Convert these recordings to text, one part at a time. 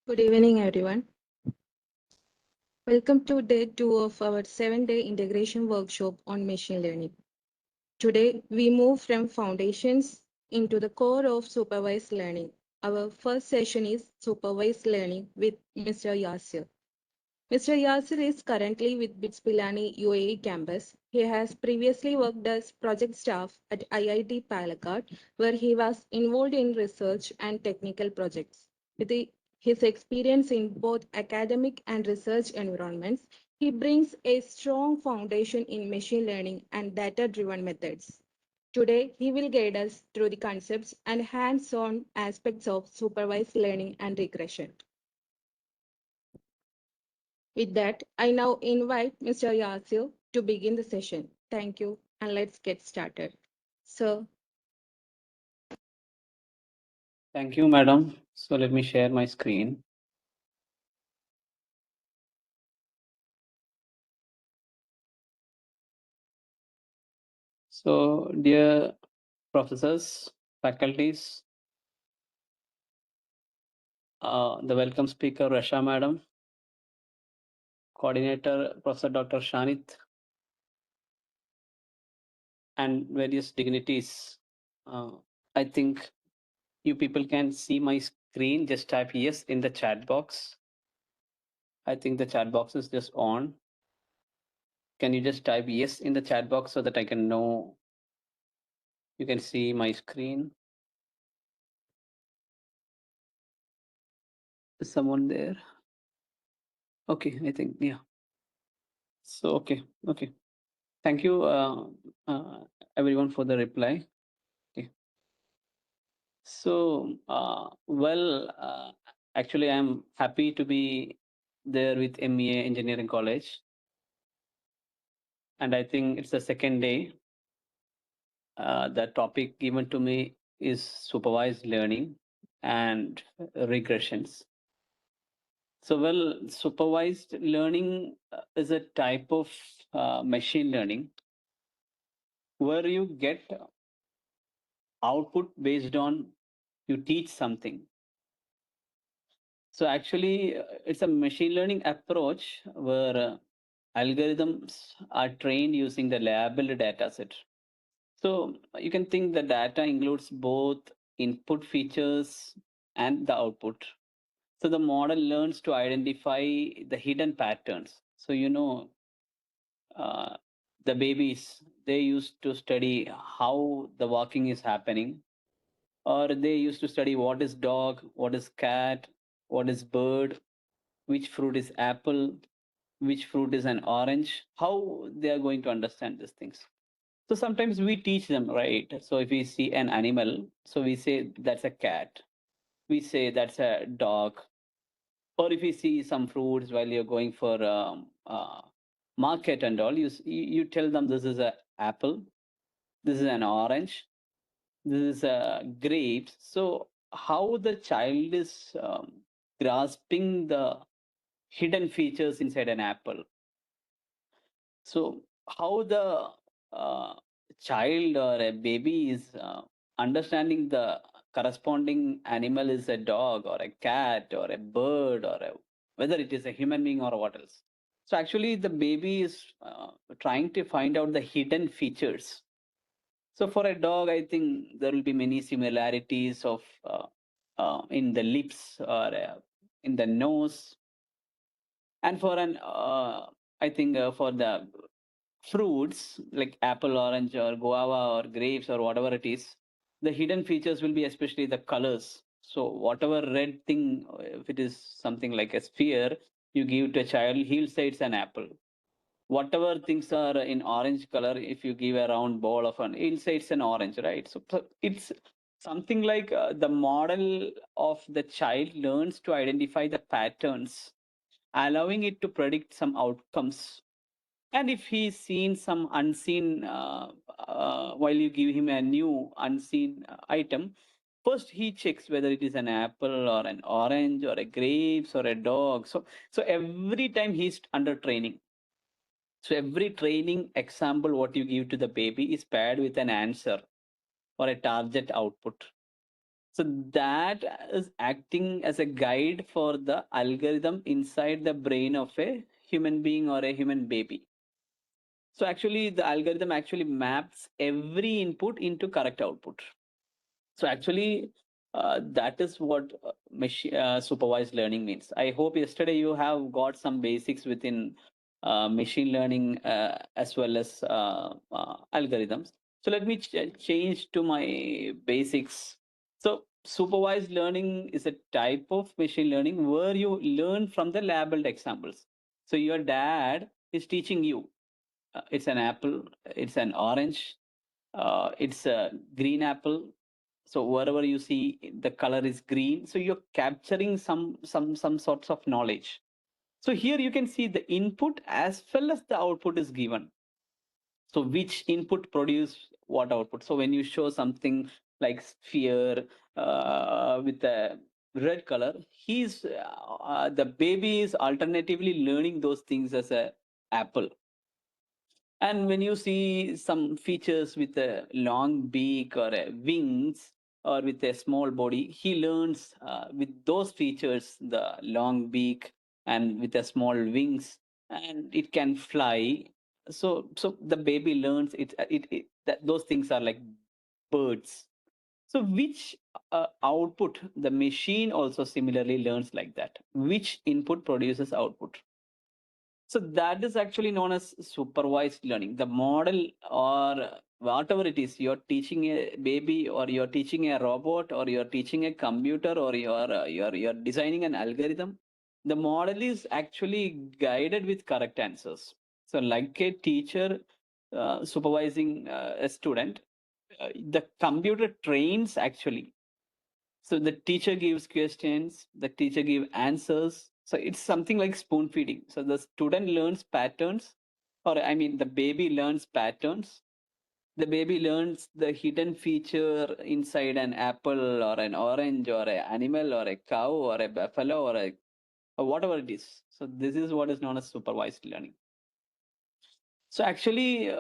Good evening, everyone. Welcome to day 2 of our 7-day integration workshop on machine learning. Today, we move from foundations into the core of supervised learning. Our first session is supervised learning with Mr. Yasir. Mr. Yasir is currently with BITS Pilani UAE campus. He has previously worked as project staff at IIT Palakkad, where he was involved in research and technical projects. With his experience in both academic and research environments, he brings a strong foundation in machine learning and data-driven methods. Today, he will guide us through the concepts and hands-on aspects of supervised learning and regression. With that, I now invite Mr. Yasir to begin the session. Thank you, and let's get started. Sir. Thank you, madam. So let me share my screen. So, dear professors, faculties, the welcome speaker, Rasha madam, coordinator, Professor Dr. Shanid, and various dignities. I think you people can see my screen. Just type yes in the chat box. I think the chat box is just on. Can you just type yes in the chat box so that I can know you can see my screen? Is someone there? Okay, I think, yeah. So, okay. Thank you, everyone, for the reply. Okay. So, actually, I'm happy to be there with MEA Engineering College. And I think it's the second day. The topic given to me is supervised learning and regressions. So, supervised learning is a type of machine learning where you get output based on you teach something. So actually, it's a machine learning approach where algorithms are trained using the labeled dataset. So you can think the data includes both input features and the output. So the model learns to identify the hidden patterns. So uh, the babies, they used to study how the walking is happening, or they used to study what is dog, what is cat, what is bird, which fruit is apple, which fruit is an orange, how they are going to understand these things. So sometimes we teach them, right? So if we see an animal, so we say that's a cat, we say that's a dog. Or if we see some fruits while you're going for market and all, you tell them this is a apple, this is an orange, this is a grapes. So how the child is grasping the hidden features inside an apple. So how the uh, child or a baby is understanding the corresponding animal is a dog or a cat or a bird or whether it is a human being or what else. So actually the baby is trying to find out the hidden features. So for a dog, I think there will be many similarities of in the lips or in the nose. And for an I think for the fruits like apple, orange, or guava, or grapes, or whatever it is, the hidden features will be especially the colors. So whatever red thing, if it is something like a sphere, you give to a child, he'll say it's an apple. Whatever things are in orange color, if you give a round ball of an, he'll say it's an orange, right? So it's something like the model of the child learns to identify the patterns, allowing it to predict some outcomes. And if he's seen some unseen, while you give him a new unseen item, first he checks whether it is an apple or an orange or a grapes or a dog. So every time he's under training. So every training example what you give to the baby is paired with an answer or a target output. So that is acting as a guide for the algorithm inside the brain of a human being or a human baby. So actually the algorithm actually maps every input into correct output. So actually, that is what supervised learning means. I hope yesterday you have got some basics within machine learning as well as algorithms. So let me change to my basics. So supervised learning is a type of machine learning where you learn from the labeled examples. So your dad is teaching you. It's an apple. It's an orange. It's a green apple. So wherever you see the color is green, so you're capturing some sorts of knowledge. So here you can see the input as well as the output is given. So which input produce what output? So when you show something like sphere with a red color, the baby is alternatively learning those things as a apple. And when you see some features with a long beak or a wings or with a small body, he learns with those features, the long beak and with a small wings, and it can fly. So the baby learns it that those things are like birds. So which output the machine also similarly learns like that? Which input produces output? So that is actually known as supervised learning. The model or whatever it is, you're teaching a baby or you're teaching a robot or you're teaching a computer or you're designing an algorithm. The model is actually guided with correct answers. So like a teacher supervising a student, the computer trains actually. So the teacher gives questions, the teacher gives answers. So it's something like spoon feeding. So the student learns patterns, or I mean, the baby learns patterns. The baby learns the hidden feature inside an apple or an orange or an animal or a cow or a buffalo or whatever it is. So this is what is known as supervised learning. So actually,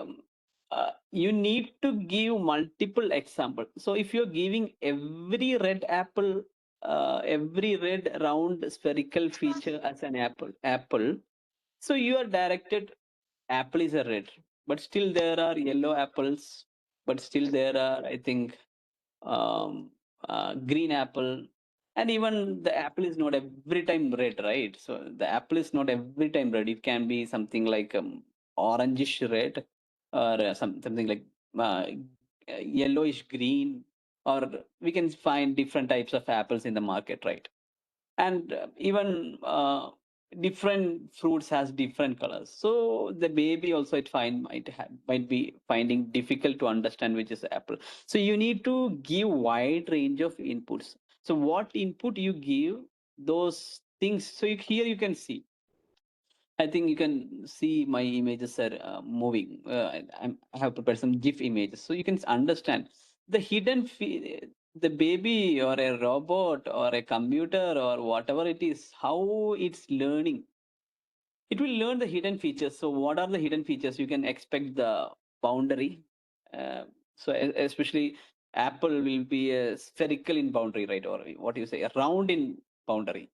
you need to give multiple examples. So if you're giving every red apple, every red round spherical feature as an apple, so you are directed apple is a red, but still there are yellow apples, but still there are, I think, um, green apple, and even the apple is not every time red, right? So the apple is not every time red. It can be something like orangish red, or something like uh, yellowish green, or we can find different types of apples in the market, right? And even different fruits has different colors, so the baby also might be finding difficult to understand which is apple. So you need to give wide range of inputs. So what input you give, those things. So here you can see, I think you can see my images are moving. I have prepared some GIF images, so you can understand the the baby or a robot or a computer or whatever it is, how it's learning. It will learn the hidden features. So what are the hidden features? You can expect the boundary. Uh, especially Apple will be a spherical in boundary, right? Or what do you say, a round in boundary.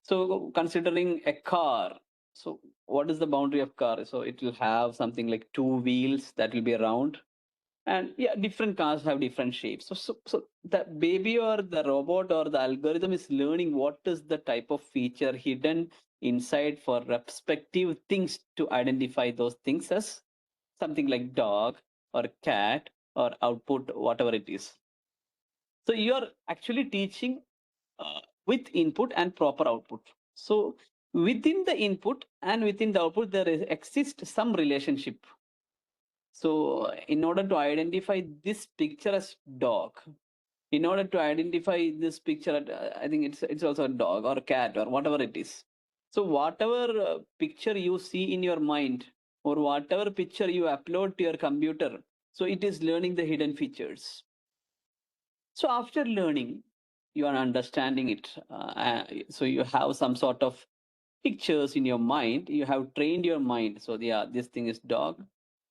So considering a car, so what is the boundary of car? So it will have something like two wheels that will be round, and yeah, different cars have different shapes. So the baby or the robot or the algorithm is learning what is the type of feature hidden inside for respective things to identify those things as something like dog or cat or output, whatever it is. So you are actually teaching with input and proper output. So within the input and within the output, exists some relationship. So in order to identify this picture as dog, in order to identify this picture, I think it's also a dog or a cat or whatever it is. So whatever picture you see in your mind or whatever picture you upload to your computer, so it is learning the hidden features. So after learning, you are understanding it. So you have some sort of pictures in your mind. You have trained your mind. So yeah, this thing is dog,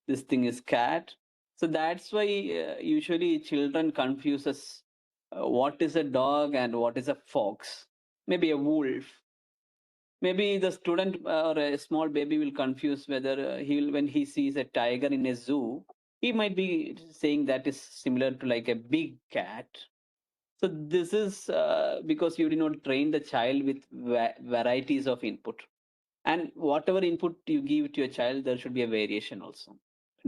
this thing is cat. So that's why usually children confuses what is a dog and what is a fox, maybe a wolf. Maybe the student or a small baby will confuse whether when he sees a tiger in a zoo, he might be saying that is similar to like a big cat. So this is because you did not train the child with varieties of input. And whatever input you give to your child, there should be a variation also.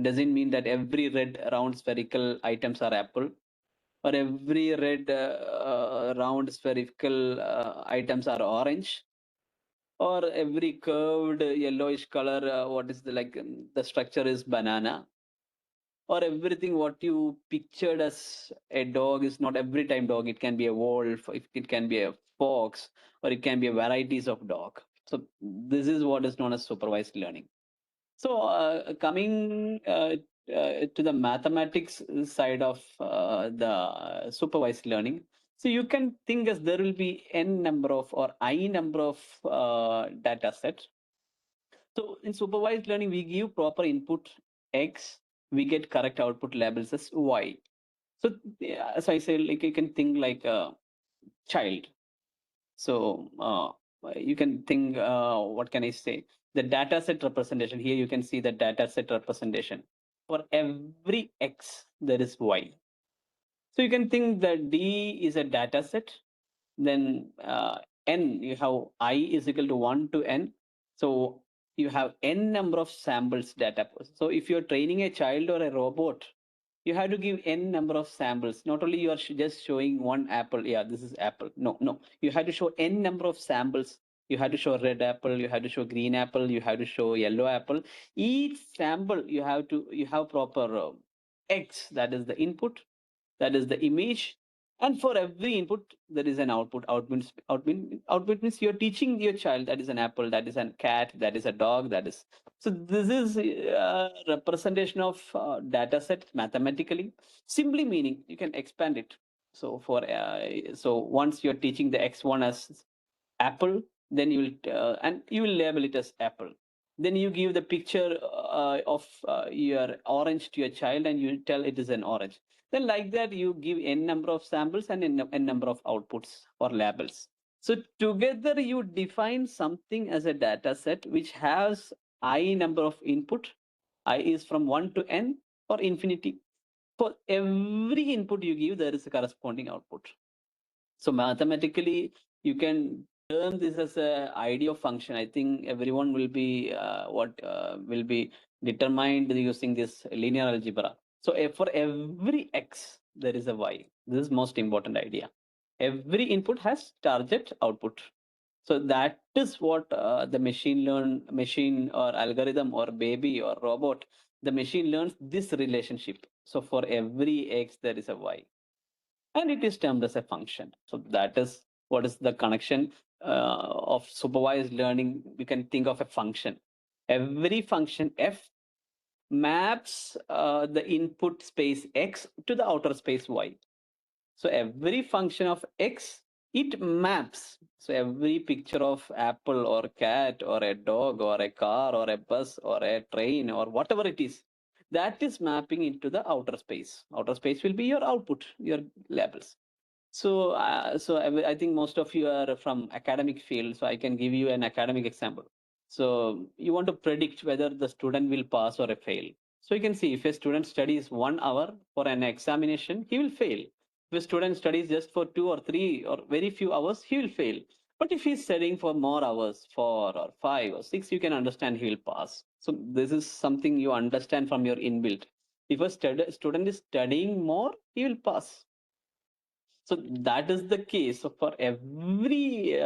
Doesn't mean that every red round spherical items are apple, or every red round spherical items are orange, or every curved yellowish color, what is the like the structure is banana, or everything what you pictured as a dog is not every time dog. It can be a wolf, it can be a fox, or it can be a varieties of dog. So this is what is known as supervised learning. So coming to the mathematics side of the supervised learning, so you can think as there will be n number of or I number of data sets. So in supervised learning, we give proper input X, we get correct output labels as Y. So as I said, like you can think like a child. So you can think, what can I say? The data set representation. Here you can see the data set representation. For every X, there is Y. So you can think that D is a data set. Then N, you have I is equal to 1 to N. So you have N number of samples data. So if you're training a child or a robot, you have to give n number of samples. Not only you are just showing one apple, yeah, this is apple. No, you have to show n number of samples. You have to show red apple, you have to show green apple, you have to show yellow apple. Each sample you have proper X, that is the input, that is the image, and for every input there is an output. Output means you're teaching your child that is an apple, that is a cat, that is a dog, that is. So this is representation of data set mathematically. Simply meaning you can expand it. So so once you're teaching the x1 as apple, then you will and you will label it as apple. Then you give the picture of your orange to your child and you tell it is an orange. Then like that you give n number of samples and n number of outputs or labels. So together you define something as a data set which has I number of input. I is from 1 to n or infinity. For every input you give, there is a corresponding output. So mathematically, you can term this as a idea of function. I think everyone will be will be determined using this linear algebra. So for every x, there is a y. This is most important idea. Every input has target output. So that is what the machine or algorithm or baby or robot, the machine learns this relationship. So for every x, there is a y, and it is termed as a function. So that is what is the connection of supervised learning. We can think of a function. Every function f maps the input space x to the outer space y. So every function of x, it maps. So every picture of apple or cat or a dog or a car or a bus or a train or whatever it is, that is mapping into the outer space. Outer space will be your output, your labels. So, I think most of you are from academic field, so I can give you an academic example. So you want to predict whether the student will pass or fail. So you can see if a student studies 1 hour for an examination, he will fail. If a student studies just for 2 or 3 or very few hours, he will fail. But if he's studying for more hours, 4 or 5 or 6, you can understand he will pass. So this is something you understand from your inbuilt. If a student is studying more, he will pass. So that is the case. So for every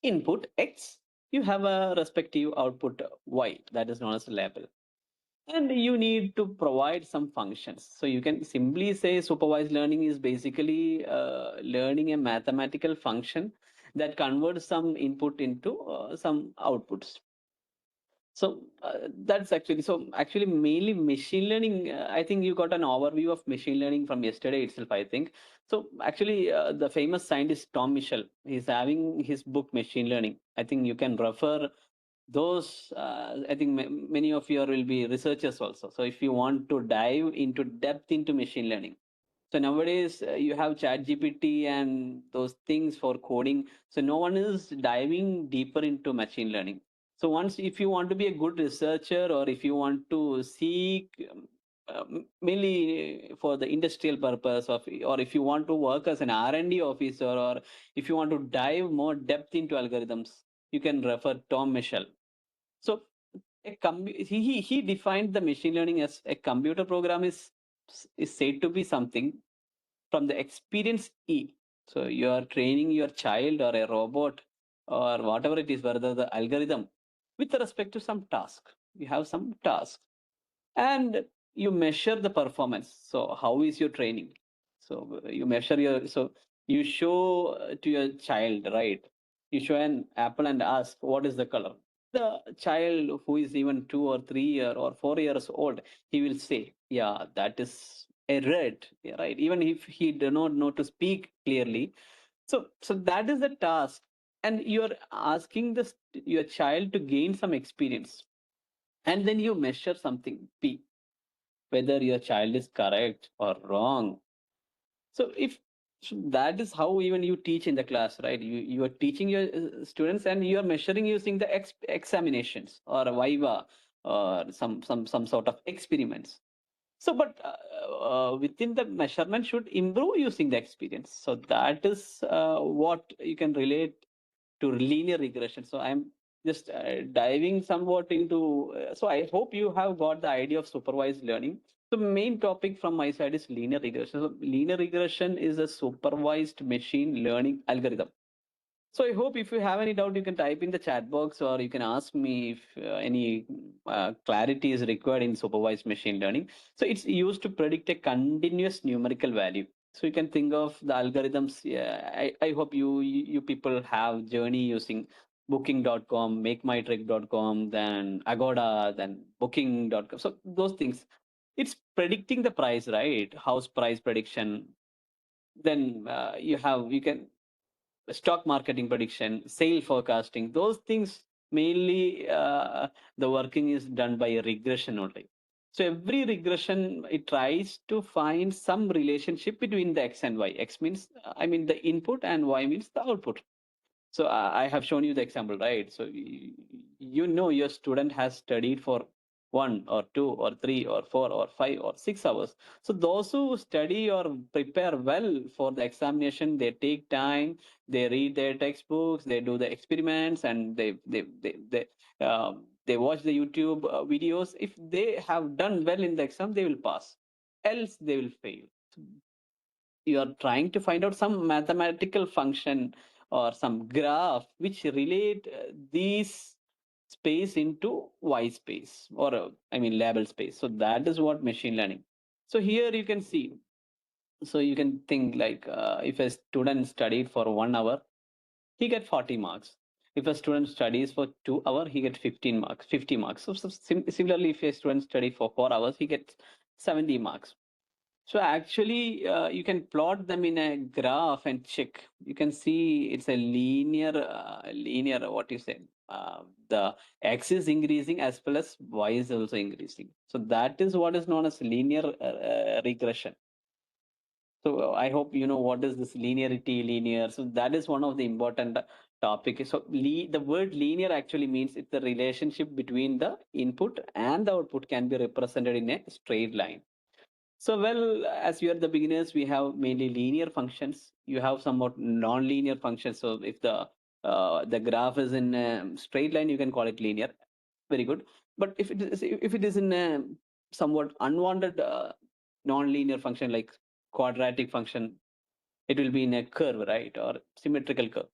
input x, you have a respective output y, that is known as a label. And you need to provide some functions. So you can simply say supervised learning is basically learning a mathematical function that converts some input into some outputs. So that's actually mainly machine learning. I think you got an overview of machine learning from yesterday itself, I think. So actually, the famous scientist Tom Michel, he's having his book Machine Learning. I think you can refer those. I think many of you will be researchers also. So if you want to dive into depth into machine learning, So nowadays you have ChatGPT and those things for coding. So no one is diving deeper into machine learning. So once, if you want to be a good researcher, or if you want to seek mainly for the industrial purpose of, or if you want to work as an R&D officer, or if you want to dive more depth into algorithms, you can refer Tom Michel. So he defined the machine learning as a computer program is said to be something from the experience E. So you are training your child or a robot or whatever it is, whether the algorithm with respect to some task. You have some task and you measure the performance. So how is your training? So you measure your, so you show to your child, right? You show an apple and ask what is the color. The child who is even 2 or 3 or 4 years old, he will say, yeah, that is a red. Yeah, right? Even if he do not know to speak clearly. So that is the task, and you're asking this your child to gain some experience, and then you measure something P, whether your child is correct or wrong. So if, so that is how even you teach in the class, right? You are teaching your students, and you are measuring using the examinations or a viva or some sort of experiments. So but within the measurement should improve using the experience. So that is what you can relate to linear regression. So I'm just diving somewhat into. So I hope you have got the idea of supervised learning. The main topic from my side is linear regression. So linear regression is a supervised machine learning algorithm. So I hope if you have any doubt, you can type in the chat box, or you can ask me if any clarity is required in supervised machine learning. So it's used to predict a continuous numerical value. So you can think of the algorithms. Yeah, I hope you people have journey using booking.com, makemytrip.com, then Agoda, then booking.com. So those things, it's predicting the price, right? House price prediction. Then you can stock marketing prediction, sale forecasting, those things mainly the working is done by a regression only. So every regression, it tries to find some relationship between the x and y. X means I mean the input, and y means the output. So I have shown you the example, right? So you know your student has studied for 1 or 2 or 3 or 4 or 5 or 6 hours. So those who study or prepare well for the examination, they take time, they read their textbooks, they do the experiments, and they watch the YouTube videos. If they have done well in the exam, they will pass. Else they will fail. You are trying to find out some mathematical function or some graph which relate these space into y space, or I mean label space. So that is what machine learning. So here you can see, so you can think like if a student studied for 1 hour, he get 40 marks. If a student studies for 2 hours, he gets 15 marks, 50 marks. Similarly, if a student study for 4 hours, he gets 70 marks. So actually, you can plot them in a graph and check. You can see it's a linear. What you say? The x is increasing as well as y is also increasing. So that is what is known as linear regression. So I hope you know what is this linearity, linear. So that is one of the important topic. So the word linear actually means it's the relationship between the input and the output can be represented in a straight line. So, well, as you are the beginners, we have mainly linear functions. You have somewhat non-linear functions. So, if the graph is in a straight line, you can call it linear. Very good. But if it is in a somewhat unwanted non-linear function like quadratic function, it will be in a curve, right, or symmetrical curve.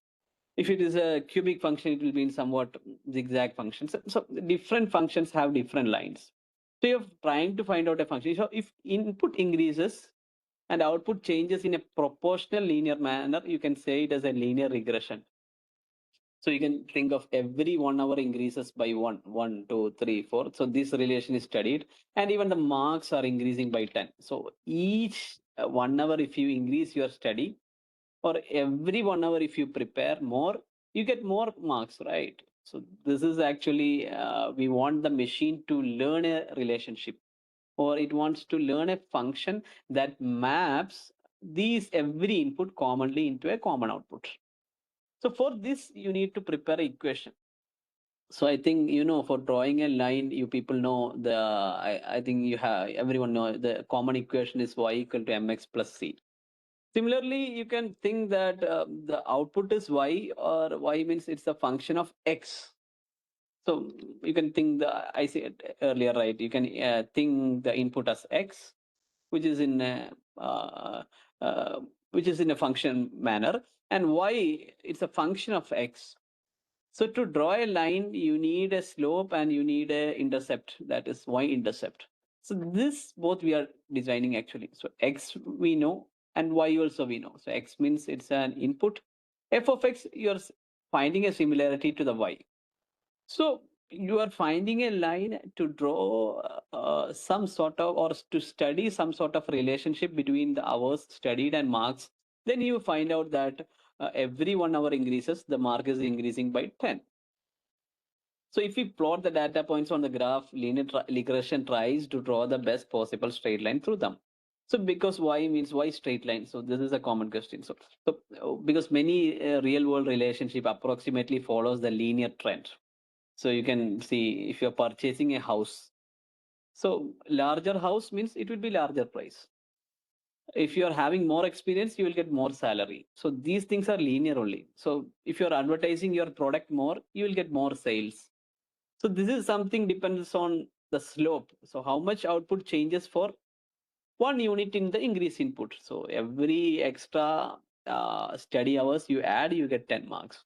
If it is a cubic function, it will be in somewhat zigzag function. So different functions have different lines. So you're trying to find out a function. So if input increases and output changes in a proportional linear manner, you can say it as a linear regression. So you can think of every 1 hour increases by 1, 1, 2, 3, 4. So this relation is studied, and even the marks are increasing by 10. So each 1 hour, if you increase your study, or every 1 hour if you prepare more, you get more marks, right? So this is actually we want the machine to learn a relationship. or it wants to learn a function that maps these every input commonly into a common output. So for this, you need to prepare an equation. So I think, for drawing a line, you people know I think you have, everyone know the common equation is y equal to mx plus c. Similarly, you can think that the output is y, or y means it's a function of x. So you can think I said earlier, right? You can think the input as x, which is in a, which is in a function manner, and y, it's a function of x. So to draw a line, you need a slope and you need a intercept, that is y-intercept. So this both we are designing actually. So x we know and y also we know. So x means it's an input. F of x, you're finding a similarity to the y. So you are finding a line to draw some sort of, or to study some sort of relationship between the hours studied and marks. Then you find out that every 1 hour increases, the mark is increasing by 10. So if we plot the data points on the graph, linear regression tries to draw the best possible straight line through them. So because y means why straight line? So this is a common question. So because many real world relationship approximately follows the linear trend. So you can see if you're purchasing a house. So larger house means it will be larger price. If you're having more experience, you will get more salary. So these things are linear only. So if you're advertising your product more, you will get more sales. So this is something depends on the slope. So how much output changes for 1 unit in the increase input. So every extra study hours you add, you get 10 marks.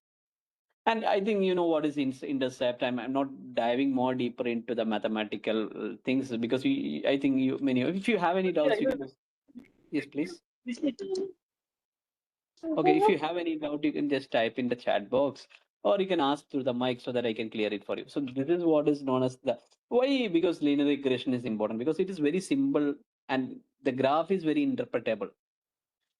And I think you know what is intercept. I'm not diving more deeper into the mathematical things because I think if you have any doubts, you can just, yes, please. Okay, if you have any doubt, you can just type in the chat box, or you can ask through the mic so that I can clear it for you. So this is what is known as the why, because linear regression is important because it is very simple and the graph is very interpretable.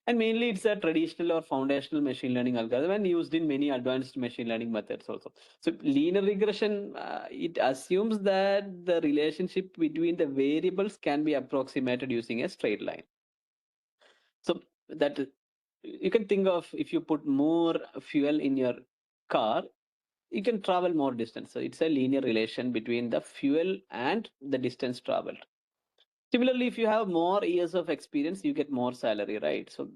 And mainly it's a traditional or foundational machine learning algorithm and used in many advanced machine learning methods also. So linear regression, it assumes that the relationship between the variables can be approximated using a straight line. So that you can think of, if you put more fuel in your car, you can travel more distance. So it's a linear relation between the fuel and the distance traveled. Similarly, if you have more years of experience, you get more salary, right? So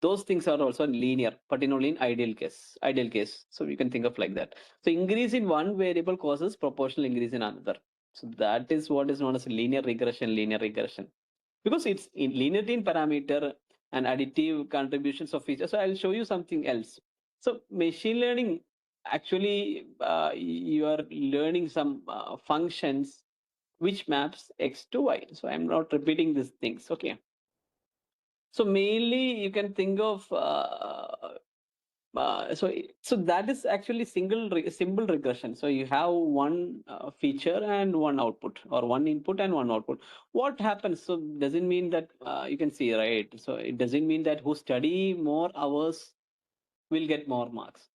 those things are also linear, but in only in ideal case. So you can think of like that. So increase in one variable causes proportional increase in another. So that is what is known as linear regression. Because it's in linearity in parameter and additive contributions of features. So I'll show you something else. So machine learning, actually, you are learning some functions which maps x to y. So I'm not repeating these things. Okay. So mainly you can think of so that is actually simple regression. So you have one feature and one output, or one input and one output. What happens? So doesn't mean that you can see, right? So it doesn't mean that who study more hours will get more marks.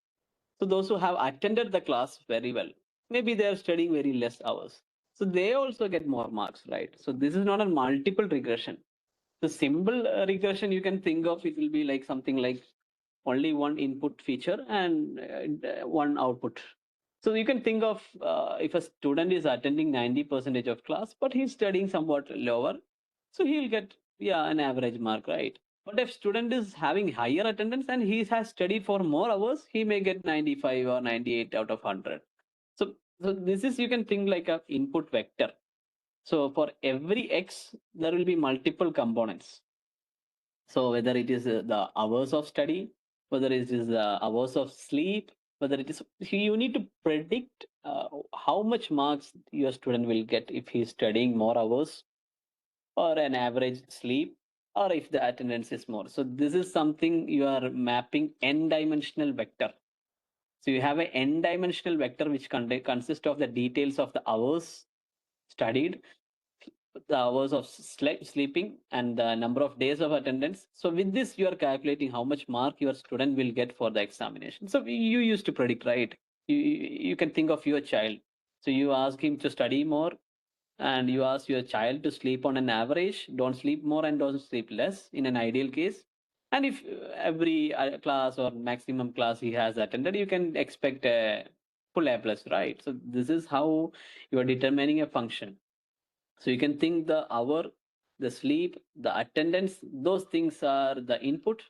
So those who have attended the class very well, maybe they are studying very less hours. So they also get more marks, right? So this is not a multiple regression. The simple regression you can think of, it will be like something like only one input feature and one output. So you can think of if a student is attending 90% of class, but he's studying somewhat lower, so he'll get an average mark, right? But if student is having higher attendance and he has studied for more hours, he may get 95 or 98 out of 100. So this is, you can think like a input vector. So for every x, there will be multiple components. So whether it is the hours of study, whether it is the hours of sleep, whether it is, you need to predict how much marks your student will get if he's studying more hours, or an average sleep, or if the attendance is more. So this is something you are mapping n-dimensional vector. So you have an n-dimensional vector which consists of the details of the hours studied, the hours of sleeping, and the number of days of attendance. So with this, you are calculating how much mark your student will get for the examination. So you used to predict, right? You can think of your child. So you ask him to study more, and you ask your child to sleep on an average, don't sleep more and don't sleep less in an ideal case. And if every class or maximum class he has attended, you can expect a full A plus, right? So this is how you are determining a function. So you can think the hour, the sleep, the attendance, those things are the input.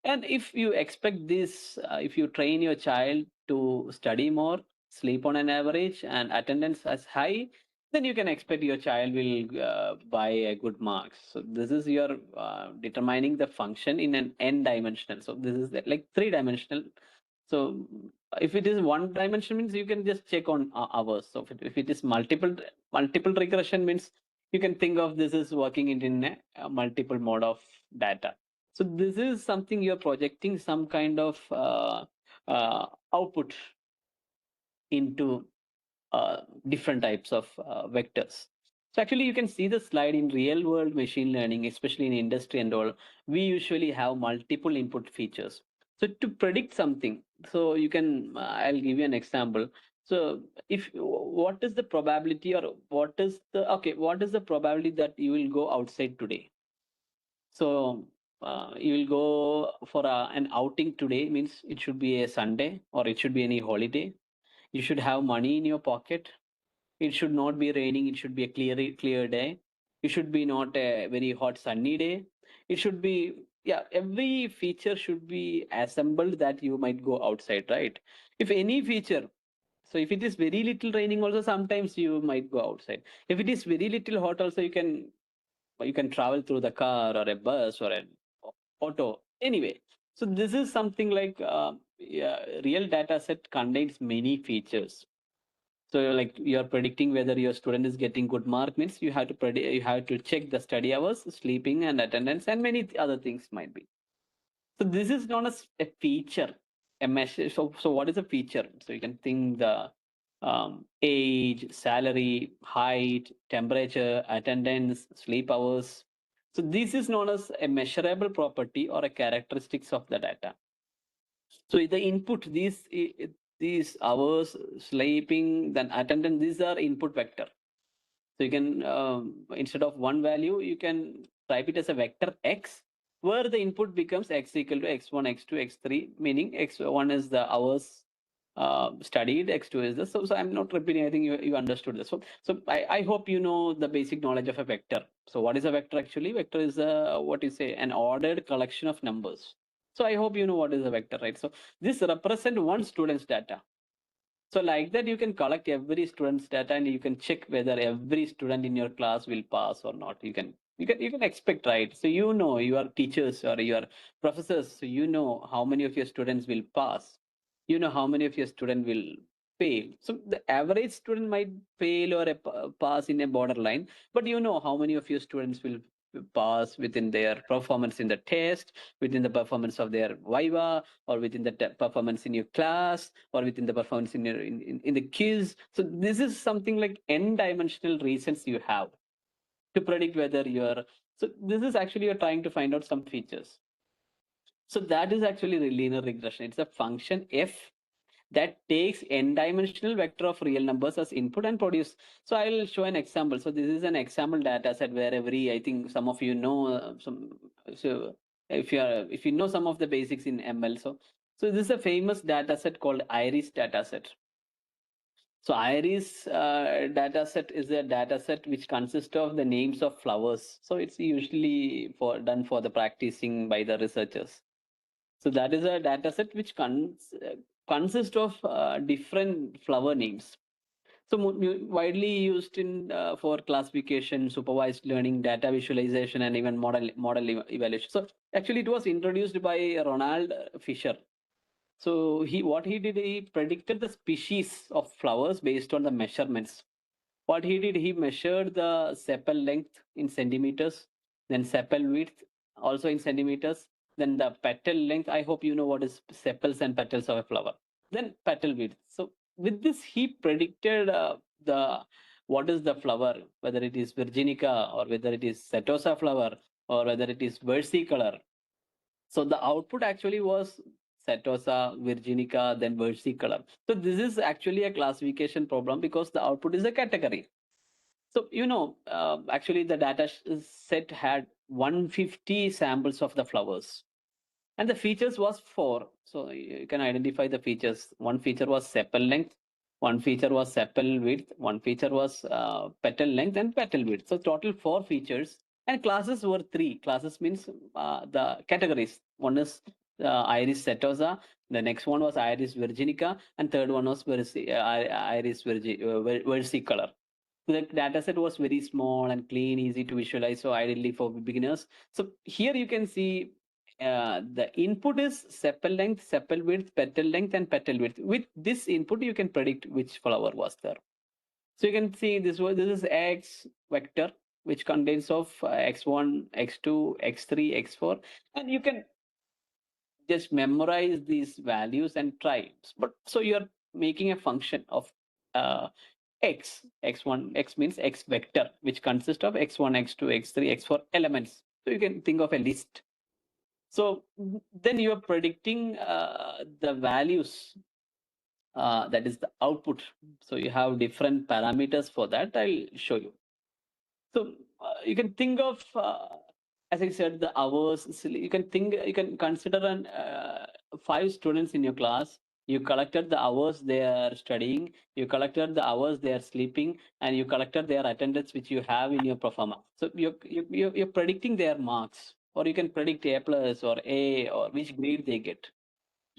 And if you expect this, if you train your child to study more, sleep on an average, and attendance as high, then you can expect your child will buy a good marks. So this is your determining the function in an n dimensional. So this is like 3 dimensional. So if it is one dimension means you can just check on hours. So if it is multiple regression means you can think of this as working in a multiple mode of data. So this is something you're projecting some kind of output into different types of vectors. So actually, you can see the slide in real world machine learning, especially in industry and all. We usually have multiple input features. So to predict something, so you can, I'll give you an example. So if what is the probability or what is the probability that you will go outside today? So you will go for an outing today means it should be a Sunday or it should be any holiday. You should have money in your pocket. It should not be raining. It should be a clear day. It should be not a very hot sunny day. It should be, yeah, every feature should be assembled that you might go outside, right? If any feature, so if it is very little raining also sometimes you might go outside. If it is very little hot also you can travel through the car or a bus or an auto anyway. So this is something like yeah, real data set contains many features. So like you're predicting whether your student is getting good mark means you have to predict, you have to check the study hours, sleeping and attendance and many other things might be. So this is known as a feature, a measure. So what is a feature? So you can think the age, salary, height, temperature, attendance, sleep hours. So this is known as a measurable property or a characteristics of the data. So the input, these hours, sleeping, then attendance, these are input vector. So you can instead of one value, you can type it as a vector x, where the input becomes x equal to x1, x2, x3, meaning x1 is the hours studied, x2 is the. So I'm not repeating. I think you understood this. So I hope you know the basic knowledge of a vector. So what is a vector actually? Vector is what you say, an ordered collection of numbers. So I hope you know what is a vector, right? So this represent one student's data. So like that, you can collect every student's data and you can check whether every student in your class will pass or not. You can expect, right? So you know your teachers or your professors, so you know how many of your students will pass. You know how many of your student will fail. So the average student might fail or pass in a borderline, but you know how many of your students will pass within their performance in the test, within the performance of their viva, or within the performance in your class, or within the performance in your in the quiz. So this is something like n dimensional reasons you have to predict whether you're. So this is actually you're trying to find out some features. So that is actually linear regression. It's a function f that takes n dimensional vector of real numbers as input and produce. So I'll show an example. So this is an example data set where I think some of you know some. So if you know some of the basics in ML, so this is a famous data set called iris data set. So iris data set is a data set which consists of the names of flowers. So it's usually done for the practicing by the researchers. So that is a data set which consists of different flower names. So widely used in for classification, supervised learning, data visualization, and even model evaluation. So actually, it was introduced by Ronald Fisher. So he predicted the species of flowers based on the measurements. What he did, he measured the sepal length in centimeters, then sepal width also in centimeters, then the petal length. I hope you know what is sepals and petals of a flower. Then petal width. So with this, he predicted the what is the flower, whether it is virginica or whether it is setosa flower or whether it is versicolor. So the output actually was setosa, virginica, then versicolor. So this is actually a classification problem because the output is a category. So, actually the data set had 150 samples of the flowers. And the features was four. So you can identify the features. One feature was sepal length, one feature was sepal width, one feature was petal length and petal width. So total four features. And classes were three. Classes means the categories. One is Iris setosa, the next one was Iris virginica, and third one was Iris versicolor. The data set was very small and clean, easy to visualize, so ideally for beginners. So here you can see the input is sepal length, sepal width, petal length, and petal width. With this input, you can predict which flower was there. So you can see this is X vector, which contains of X1, X2, X3, X4, and you can just memorize these values and try. But so you're making a function of uh, x1, x means x vector, which consists of x1, x2, x3, x4 elements. So you can think of a list. So then you are predicting the values, that is the output. So you have different parameters for that. I'll show you. So you can think of, as I said, the hours. You can consider an five students in your class. You collected the hours they are studying. You collected the hours they are sleeping, and you collected their attendance which you have in your performance. So you're predicting their marks, or you can predict A plus or A or which grade they get.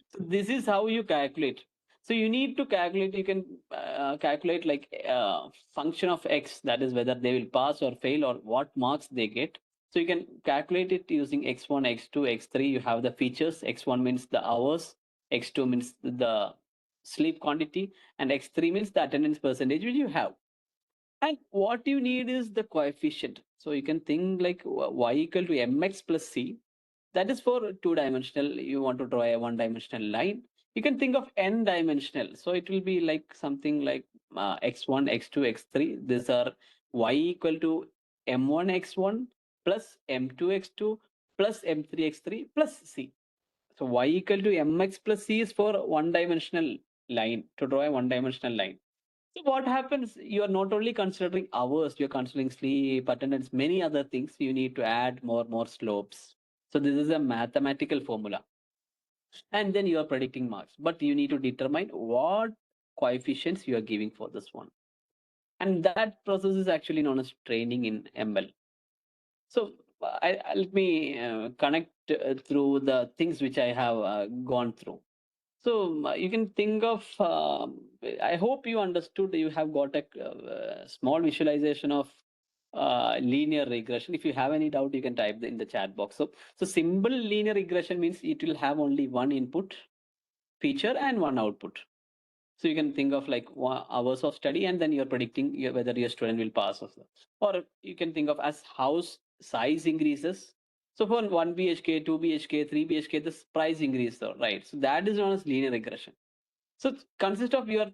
So this is how you calculate. So you need to calculate, you can calculate like function of x, that is whether they will pass or fail or what marks they get. So you can calculate it using x1, x2, x3. You have the features. X1 means the hours, x2 means the sleep quantity, and x3 means the attendance percentage which you have. And what you need is the coefficient. So you can think like y equal to mx plus c. That is for two-dimensional. You want to draw a one-dimensional line. You can think of n-dimensional. So it will be like something like x1, x2, x3. These are y equal to m1 x1 plus m2 x2 plus m3 x3 plus c. So y equal to mx plus c is for one-dimensional line, to draw a one-dimensional line. So what happens? You are not only considering hours, you're considering sleep, attendance, many other things. You need to add more slopes. So this is a mathematical formula. And then you are predicting marks. But you need to determine what coefficients you are giving for this one. And that process is actually known as training in ML. So let me connect through the things which I have gone through. So you can think of, I hope you understood, you have got a small visualization of linear regression. If you have any doubt, you can type in the chat box. So simple linear regression means it will have only one input feature and one output. So you can think of like hours of study, and then you're predicting whether your student will pass or not. Or you can think of as house size increases. So for 1 BHK, 2 BHK, 3 BHK, this price increase, right? So that is known as linear regression. So it consists of your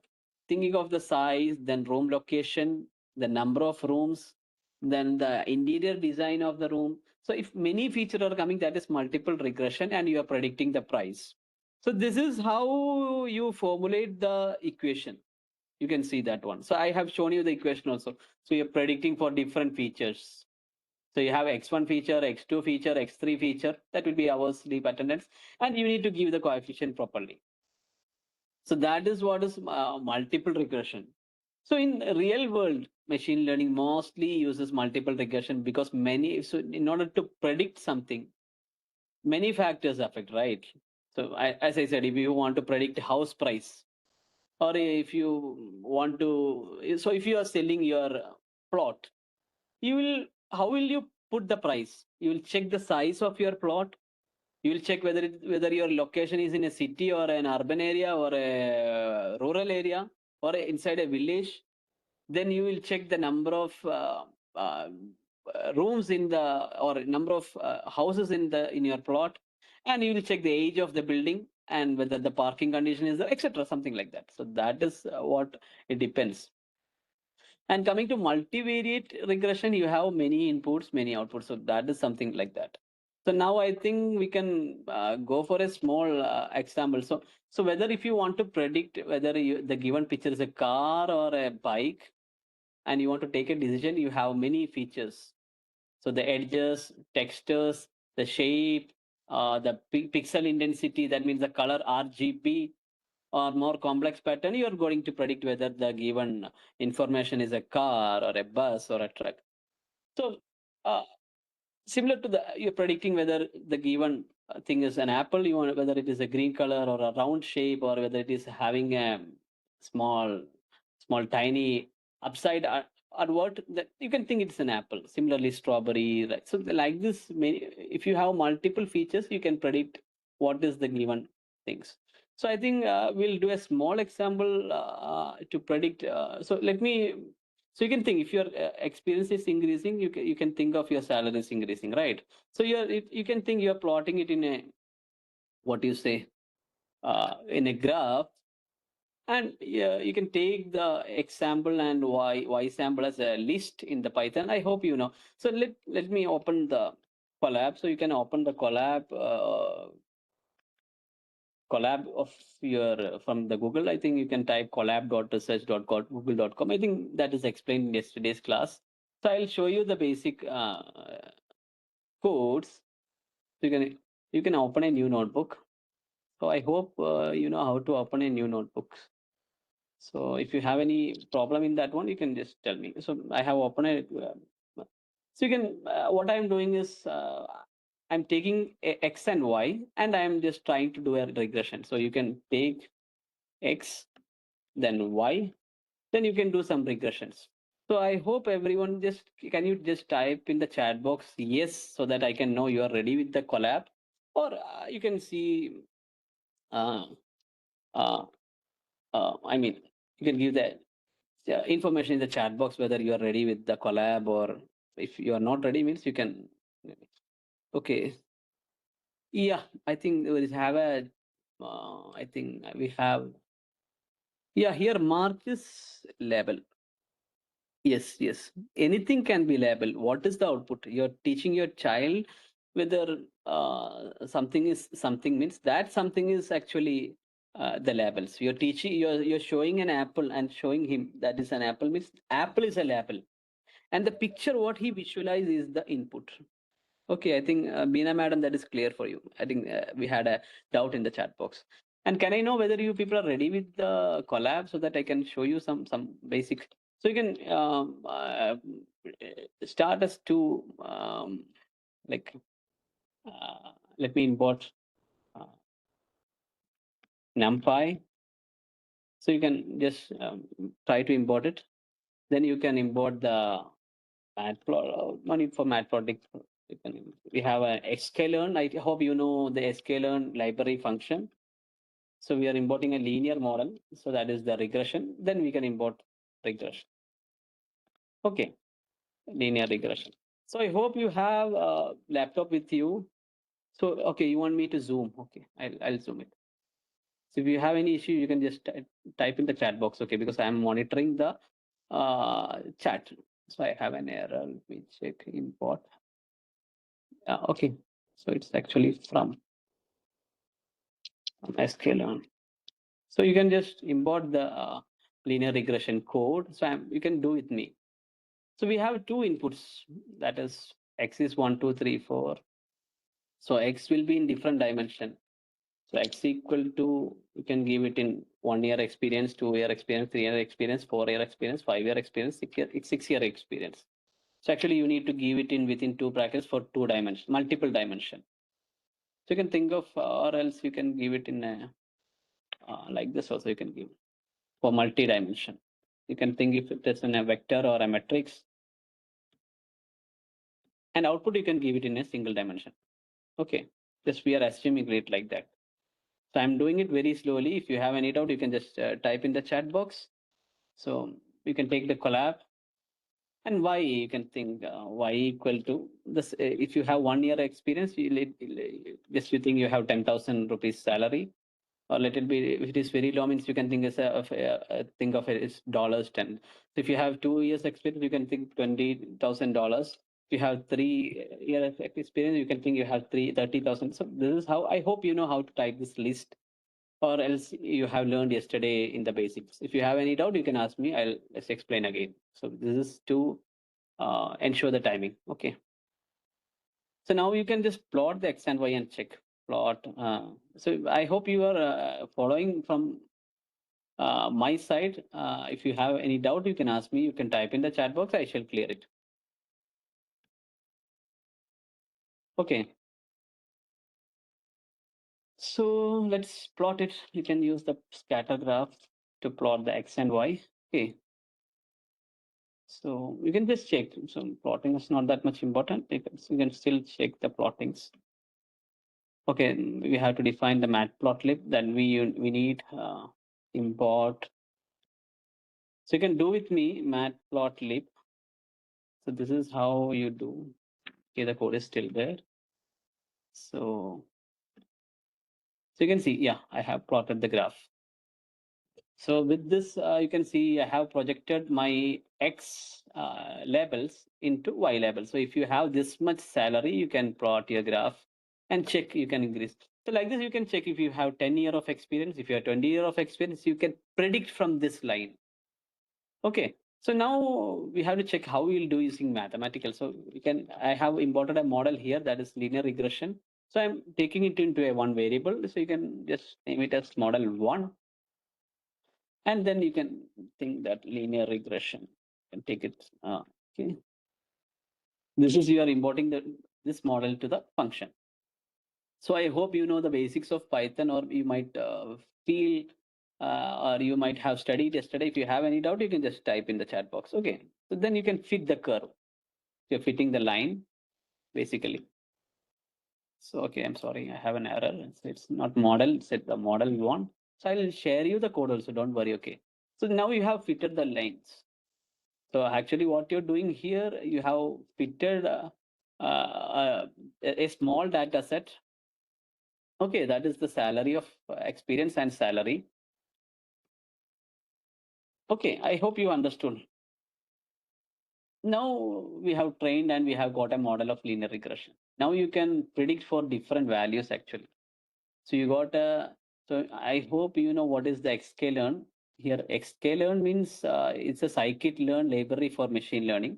thinking of the size, then room location, the number of rooms, then the interior design of the room. So if many features are coming, that is multiple regression, and you are predicting the price. So this is how you formulate the equation. You can see that one. So I have shown you the equation also. So you're predicting for different features. So you have x1 feature, x2 feature, x3 feature. That will be hours, sleep, attendance, and you need to give the coefficient properly. So that is what is multiple regression. So in real world, machine learning mostly uses multiple regression because so in order to predict something, many factors affect, right? So as I said, if you want to predict house price, or if you want to, so if you are selling your plot, how will you put the price? You will check the size of your plot. You will check whether your location is in a city or an urban area or a rural area or inside a village. Then you will check the number of uh, rooms in the, or number of houses in your plot, and you will check the age of the building and whether the parking condition is there, etc., something like that. So that is what it depends. And coming to multivariate regression, you have many inputs, many outputs. So that is something like that. So now I think we can go for a small example. So whether if you want to predict whether the given picture is a car or a bike, and you want to take a decision, you have many features. So the edges, textures, the shape, the pixel intensity, that means the color RGB, or more complex pattern, you are going to predict whether the given information is a car or a bus or a truck. So uh, similar to the, you're predicting whether the given thing is an apple, you want whether it is a green color or a round shape, or whether it is having a small small tiny upside what that you can think it's an apple. Similarly strawberry, right? So like this, if you have multiple features, you can predict what is the given things. So I think we'll do a small example to predict. So let me, so you can think, if your experience is increasing, you can think of your salary is increasing, right? So you can think you're plotting it in a, what do you say, in a graph. And yeah, you can take the example and y sample as a list in the Python. I hope you know. So let me open the collab. So you can open the collab of your from the Google. I think you can type collab.research.google.com. I think that is explained in yesterday's class. So I'll show you the basic codes. So you can open a new notebook. So I hope you know how to open a new notebook. So if you have any problem in that one, you can just tell me. So I have opened it. So you can, what I'm doing is I'm taking X and Y, and I'm just trying to do a regression. So you can take X, then Y, then you can do some regressions. So I hope everyone just, can you just type in the chat box yes, so that I can know you are ready with the collab, or you can see, uh, uh, I mean, you can give the information in the chat box whether you are ready with the collab, or if you are not ready means you can. Okay. Yeah, I think we have a. I think we have. Yeah, here mark is label. Yes, yes. Anything can be label. What is the output? You're teaching your child whether something is something, means that something is actually the labels. You're teaching, you're showing an apple and showing him that is an apple, means apple is a label. And the picture what he visualizes is the input. Okay, I think Beena madam, that is clear for you. I think we had a doubt in the chat box. And can I know whether you people are ready with the collab, so that I can show you some basic. So you can start as to like let me import uh, NumPy. So you can just try to import it. Then you can import the matplot. No need for matplotlib. We have a sklearn. I hope you know the sklearn library function. So we are importing a linear model. So that is the regression. Then we can import regression. Okay, linear regression. So I hope you have a laptop with you. So okay, you want me to zoom? Okay, I'll zoom it. So if you have any issue, you can just type in the chat box. Okay, because I am monitoring the chat. So I have an error. Let me check import. Okay, so it's actually from sklearn. So you can just import the linear regression code. So you can do with me. So we have two inputs, that is x is 1, 2, 3, 4. So x will be in different dimension. So x equal to, you can give it in 1 year experience, 2 year experience, 3 year experience, 4 year experience, 5 year experience, 6 year experience. So actually you need to give it in within two brackets for two dimensions, multiple dimension. So you can think of, or else you can give it in a, like this also you can give for multi-dimension. You can think if it is in a vector or a matrix, and output you can give it in a single dimension. Okay, just we are assuming it like that. So I'm doing it very slowly. If you have any doubt, you can just type in the chat box. So you can take the collab, and y you can think y equal to this. If you have 1 year experience, just you think you have 10,000 rupees salary, or let it be, if it is very low means you can think as think of it as $10. So if you have 2 years experience, you can think $20,000. If you have 3 years experience, you can think you have 30,000. So this is how, I hope you know how to type this list. or else you have learned yesterday in the basics. If you have any doubt, you can ask me. I'll just explain again. So this is to ensure the timing. Okay. So now you can just plot the x and y and check plot. So I hope you are following from my side. If you have any doubt, you can ask me. You can type in the chat box. I shall clear it. Okay. So let's plot it. You can use the scatter graph to plot the x and y. Okay. So you can just check. So plotting is not that much important. You can still check the plottings. Okay, we have to define the matplotlib. Then we need import. So you can do with me matplotlib. So this is how you do. Okay, the code is still there. So you can see, yeah, I have plotted the graph. So with this, you can see I have projected my X labels into Y labels. So if you have this much salary, you can plot your graph and check, you can increase. So like this, you can check if you have 10 years of experience, if you have 20 years of experience, you can predict from this line. Okay, so now we have to check how we'll do using mathematical. So I have imported a model here that is linear regression. So I'm taking it into a one variable. So you can just name it as model one. And then you can think that linear regression and take it. Okay. This is you are importing this model to the function. So I hope you know the basics of Python, or you might feel or you might have studied yesterday. If you have any doubt, you can just type in the chat box. Okay. So then you can fit the curve. You're fitting the line basically. So, okay, I'm sorry, I have an error. It's not model, it's the model you want. So I'll share you the code also, don't worry, okay. So now you have fitted the lines. So actually what you're doing here, you have fitted a small data set. Okay, that is the salary of experience and salary. Okay, I hope you understood. Now we have trained and we have got a model of linear regression. Now you can predict for different values actually. So you got a, so I hope you know what is the XKLearn. Here XKLearn means it's a scikit-learn library for machine learning.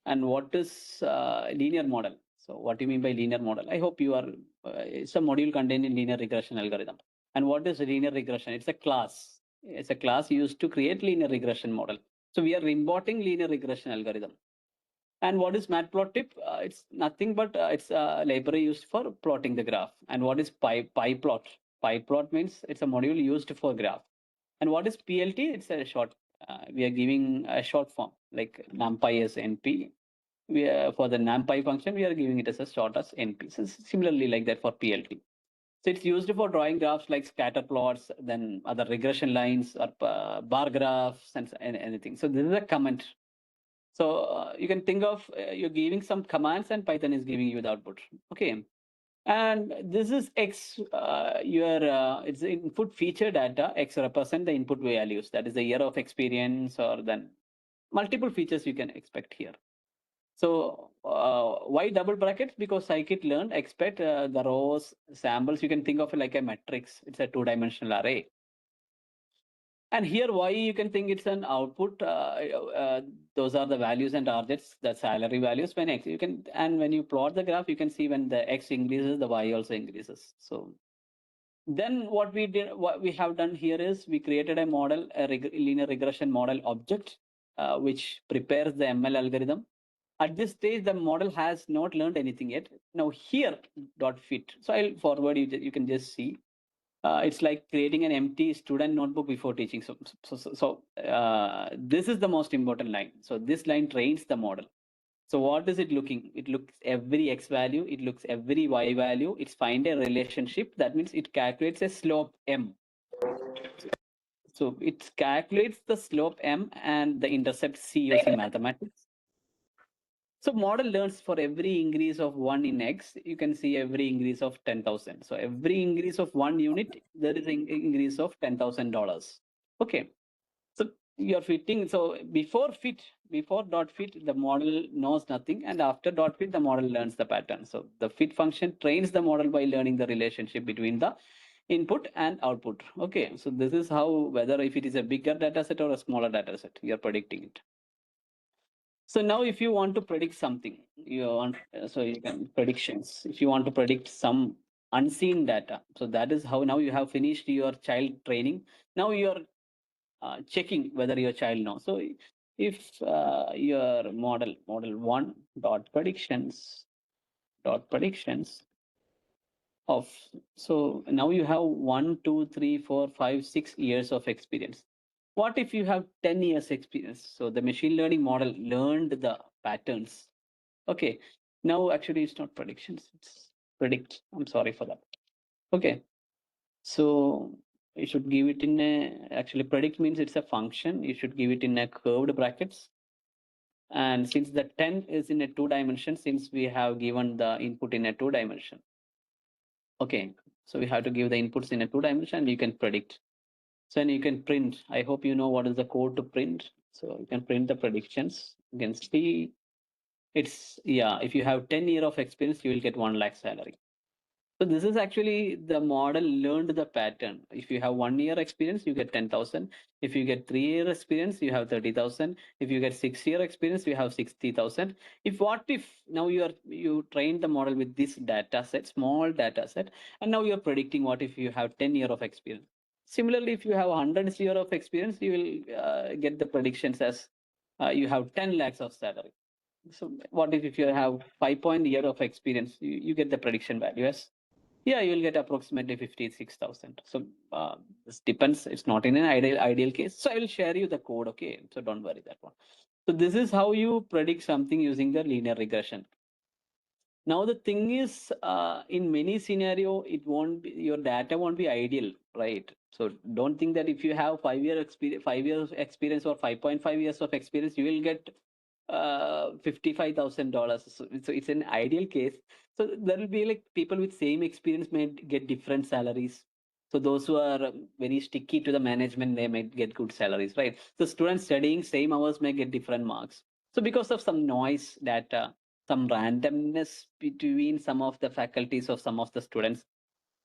And what is linear model? So what do you mean by linear model? I hope you are, it's a module contained in linear regression algorithm. And what is linear regression? It's a class. It's a class used to create linear regression model. So we are importing linear regression algorithm. And what is matplotlib? It's nothing but it's a library used for plotting the graph. And what is pyplot? Pyplot means it's a module used for graph. And what is PLT? It's a short. We are giving a short form like numpy as NP. For the numpy function, we are giving it as a short as NP. So similarly like that for PLT. So it's used for drawing graphs like scatter plots, then other regression lines or bar graphs and anything. So this is a comment. So you can think of you're giving some commands and Python is giving you the output. Okay. And this is X, it's input feature data. X represent the input values. That is the year of experience or then multiple features you can expect here. So why double brackets? Because Scikit learned expect the rows, samples. You can think of it like a matrix. It's a two-dimensional array. And here, why you can think it's an output. Those are the values and targets, the salary values. When X, you can, and when you plot the graph, you can see when the X increases, the Y also increases. So then what we have done here is we created a model, a linear regression model object, which prepares the ML algorithm. At this stage, the model has not learned anything yet. Now here dot fit. So I'll forward you. You can just see. It's like creating an empty student notebook before teaching. So this is the most important line. So this line trains the model. So what is it looking? It looks every X value. It looks every Y value. It's find a relationship. That means it calculates a slope M. So it calculates the slope M and the intercept C using mathematics. So model learns for every increase of 1 in X, you can see every increase of 10,000. So every increase of 1 unit, there is an increase of $10,000. Okay. So you're fitting. So before dot fit, the model knows nothing. And after dot fit, the model learns the pattern. So the fit function trains the model by learning the relationship between the input and output. Okay, so this is how, whether if it is a bigger data set or a smaller data set, you're predicting it. So now if you want to predict something, you want, so you can predictions. If you want to predict some unseen data, so that is how now you have finished your child training. Now you're checking whether your child knows. So if your model one dot predictions of, so now you have 1, 2, 3, 4, 5, 6 years of experience. What if you have 10 years experience? So the machine learning model learned the patterns. Okay, now actually it's not predictions, it's predict. I'm sorry for that. Okay, so you should give it in a, actually predict means it's a function. You should give it in a curved brackets. And since the 10 is in a 2 dimension, since we have given the input in a 2 dimension, okay, so we have to give the inputs in a 2 dimension. You can predict. So then you can print. I hope you know what is the code to print. So you can print the predictions. You can see it's, yeah, if you have 10 years of experience, you will get 1 lakh salary. So this is actually the model learned the pattern. If you have 1 year experience, you get 10,000. If you get 3 year experience, you have 30,000. If you get 6 year experience, you have 60,000. If what if now you train the model with this data set, small data set, and now you're predicting what if you have 10 year of experience. Similarly, if you have 100 year of experience, you will get the predictions as you have 10 lakhs of salary. So what if you have 5 year of experience, you get the prediction value as, yeah, you will get approximately 56,000. So this depends. It's not in an ideal case. So I will share you the code. Okay, so don't worry that one. So this is how you predict something using the linear regression. Now the thing is, in many scenario, it won't be, your data won't be ideal, right? So don't think that if you have 5 year experience, 5 years experience or 5.5 years of experience, you will get $55,000. So it's an ideal case. So there will be like people with same experience may get different salaries. So those who are very sticky to the management, they might get good salaries, right? So students studying same hours may get different marks. So because of some noise data, some randomness between some of the faculties of some of the students.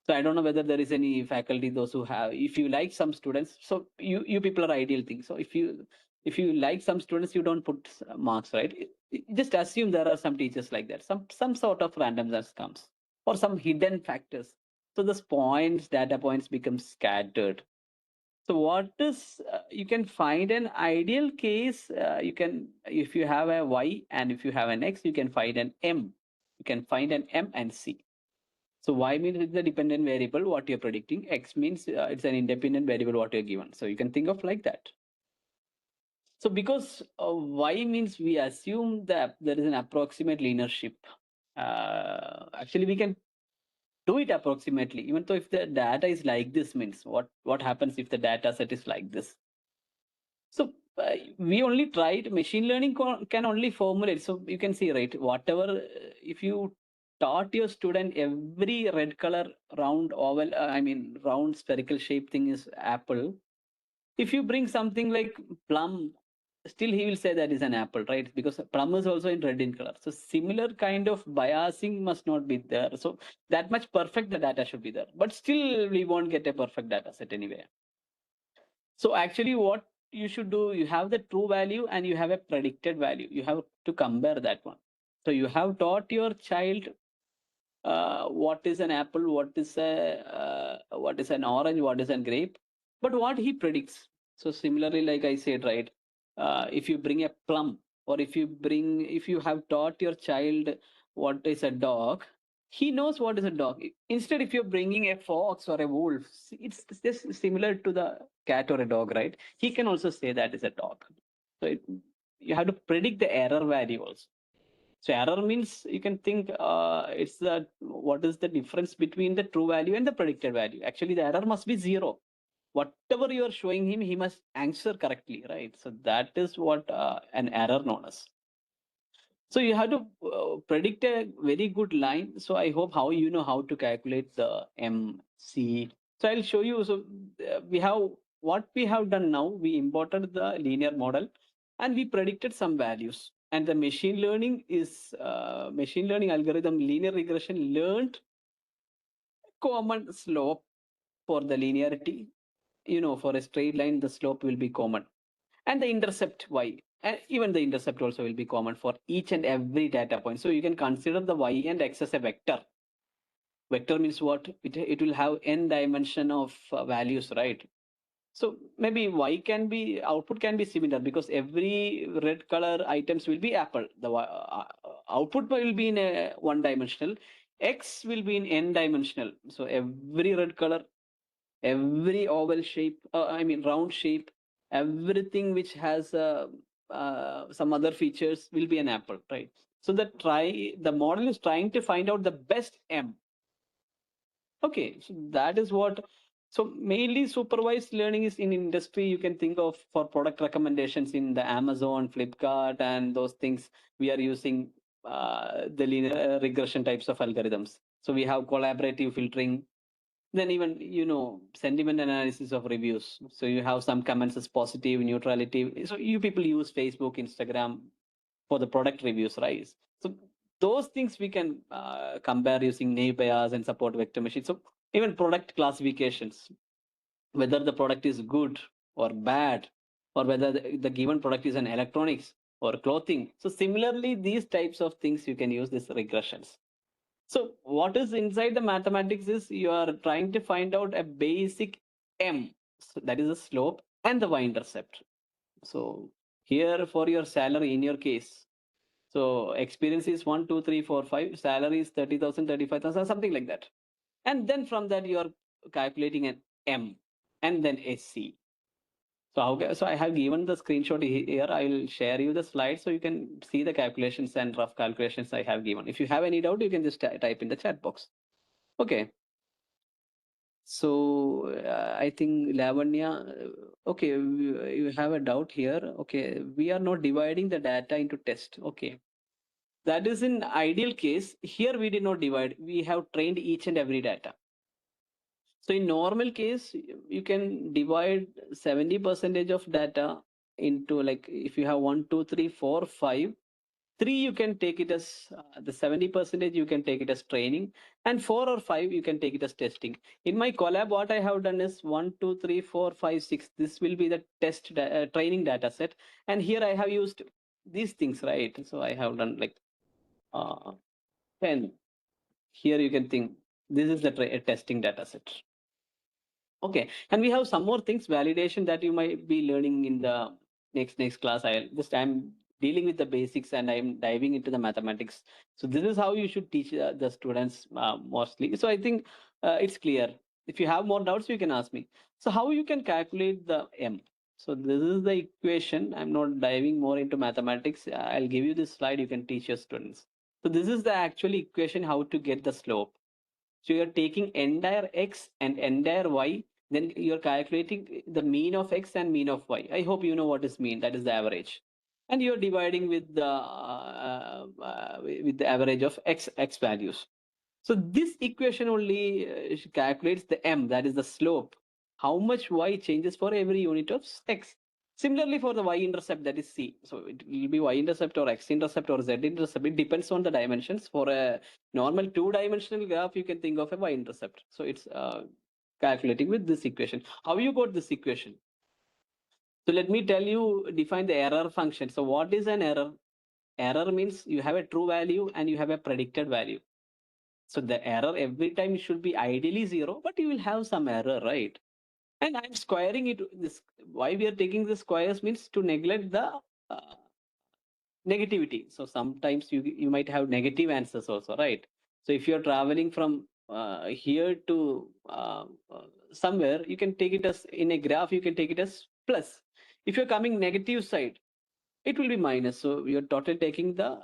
So I don't know whether there is any faculty, those who have, if you like some students, so you people are ideal thing. So if you like some students, you don't put marks, right? Just assume there are some teachers like that. Some sort of randomness comes, or some hidden factors. So those points, data points become scattered. So what is, you can find an ideal case, you can, if you have a y and if you have an x, you can find an m. You can find an m and c. So y means it's the dependent variable, what you're predicting. X means it's an independent variable, what you're given. So you can think of like that. So because y means we assume that there is an approximate linearship. Actually, we can do it approximately, even though if the data is like this, means what happens if the data set is like this. So we only tried, machine learning can only formulate. So you can see, right, whatever, if you taught your student every red color round oval, round spherical shape thing is apple. If you bring something like plum, still he will say that is an apple, right? Because plum is also in red in color. So similar kind of biasing must not be there. So that much perfect the data should be there. But still we won't get a perfect data set anyway. So actually what you should do, you have the true value and you have a predicted value. You have to compare that one. So you have taught your child what is an apple, what is an orange, what is a grape, but what he predicts. So similarly, like I said, right, if you bring a plum, or if you have taught your child what is a dog, he knows what is a dog. Instead, if you're bringing a fox or a wolf, it's just similar to the cat or a dog, right? He can also say that is a dog. So you have to predict the error value also. So error means you can think it's the, what is the difference between the true value and the predicted value. Actually, the error must be 0. Whatever you are showing him, he must answer correctly, right? So that is what an error known as. So you have to predict a very good line. So I hope how you know how to calculate the MC. So I'll show you. So we have, what we have done now, we imported the linear model and we predicted some values. And the machine learning is machine learning algorithm, linear regression learned common slope for the linearity. For a straight line, the slope will be common. And the intercept y, and even the intercept also will be common for each and every data point. So you can consider the y and x as a vector. Vector means what? It will have n dimension of values, right? So maybe y can be, output can be similar because every red color items will be apple. The output will be in a one dimensional. X will be in n dimensional. So every red color, every oval shape, round shape, everything which has some other features will be an apple, right? So the model is trying to find out the best M. Okay, so that is what. So mainly supervised learning is in industry. You can think of for product recommendations in the Amazon, Flipkart, and those things. We are using the linear regression types of algorithms. So we have collaborative filtering, then even sentiment analysis of reviews. So you have some comments as positive, neutrality. So you people use Facebook, Instagram for the product reviews, right? So those things we can compare using naive Bayes and support vector machine. So even product classifications, whether the product is good or bad, or whether the given product is an electronics or clothing. So similarly, these types of things you can use these regressions. So what is inside the mathematics is you are trying to find out a basic M, so that is the slope and the y-intercept. So here for your salary in your case, so experience is 1, 2, 3, 4, 5, salary is 30,000, 35,000, something like that. And then from that you are calculating an M and then SC. So I have given the screenshot here. I will share you the slide so you can see the calculations and rough calculations I have given. If you have any doubt, you can just type in the chat box. Okay. So I think Lavanya, okay, you have a doubt here. Okay, we are not dividing the data into test. Okay, that is in ideal case. Here we did not divide. We have trained each and every data. So in normal case, you can divide 70% of data into, like, if you have 1, 2, 3, 4, 5, 3 you can take it as the 70% you can take it as training, and 4 or 5 you can take it as testing. In my collab, what I have done is 1, 2, 3, 4, 5, 6. This will be the training data set, and here I have used these things, right? So I have done like 10. Here you can think this is the testing data set. Okay, and we have some more things, validation, that you might be learning in the next class. I'm dealing with the basics and I'm diving into the mathematics. So this is how you should teach the students mostly. So I think it's clear. If you have more doubts, you can ask me. So how you can calculate the M? So this is the equation. I'm not diving more into mathematics. I'll give you this slide. You can teach your students. So this is the actual equation how to get the slope. So you're taking entire x and entire y, then you're calculating the mean of x and mean of y. I hope you know what is mean. That is the average, and you're dividing with the average of x values. So this equation only calculates the m, that is the slope, how much y changes for every unit of x. Similarly, for the y-intercept, that is c. So it will be y-intercept or x-intercept or z-intercept. It depends on the dimensions. For a normal two-dimensional graph, you can think of a y-intercept. So it's calculating with this equation. How you got this equation? So let me tell you, define the error function. So what is an error? Error means you have a true value and you have a predicted value. So the error every time should be ideally 0, but you will have some error, right? And I'm squaring it. This, why we are taking the squares means to neglect the uh, negativity. So sometimes you might have negative answers also, right? So if you're traveling from here to somewhere, you can take it as, in a graph, you can take it as plus. If you're coming negative side, it will be minus. So you're totally taking the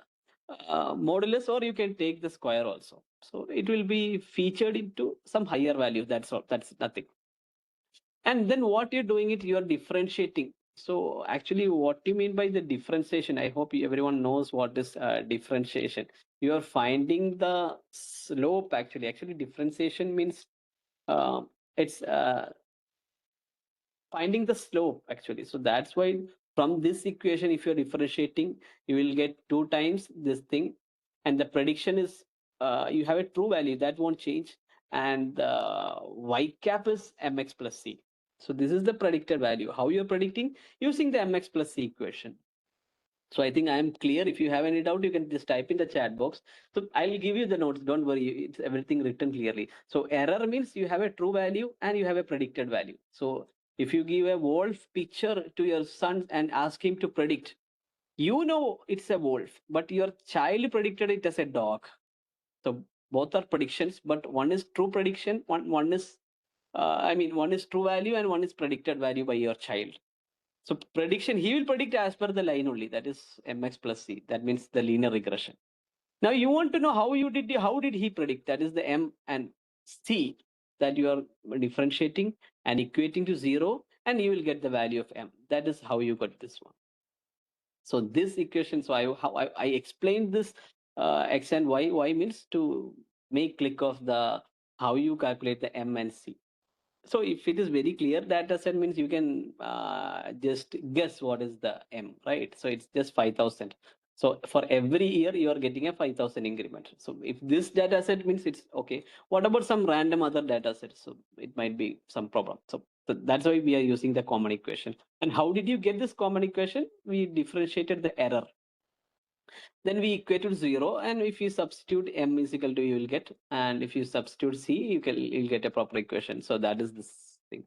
modulus, or you can take the square also. So it will be featured into some higher value. That's all. That's nothing. And then what you're doing it, you're differentiating. So actually, what do you mean by the differentiation? I hope everyone knows what is differentiation. You are finding the slope. Actually, differentiation means it's finding the slope. Actually, so that's why from this equation, if you're differentiating, you will get 2 times this thing, and the prediction is you have a true value that won't change, and the y cap is mx plus c. So this is the predicted value. How you're predicting? Using the mx plus c equation. So I think I am clear. If you have any doubt, you can just type in the chat box. So I'll give you the notes. Don't worry, it's everything written clearly. So error means you have a true value and you have a predicted value. So if you give a wolf picture to your son and ask him to predict, you know it's a wolf, but your child predicted it as a dog. So both are predictions, but one is true prediction, one is one is true value and one is predicted value by your child. So prediction, he will predict as per the line only. That is mx plus c. That means the linear regression. Now you want to know how did he predict? That is the m and c that you are differentiating and equating to 0, and you will get the value of m. That is how you got this one. So this equation, so I explained this x and y. Y means to make click of the how you calculate the m and c. So if it is very clear, data set means you can just guess what is the m, right? So it's just 5,000. So for every year you are getting a 5,000 increment. So if this data set means it's okay. What about some random other data sets? So it might be some problem. So that's why we are using the common equation. And how did you get this common equation? We differentiated the error. Then we equate to 0, and if you substitute m is equal to, you will get, and if you substitute c, you'll get a proper equation. So that is this thing.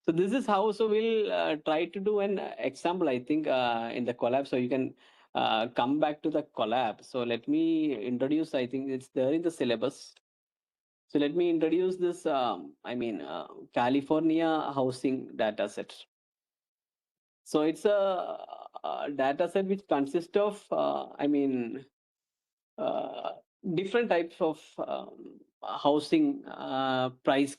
So this is how. So we'll try to do an example, I think, in the collab. So you can come back to the collab. So let me introduce. I think it's there in the syllabus. So let me introduce this. California housing data set. So it's a data set which consists of, uh, different types of housing price.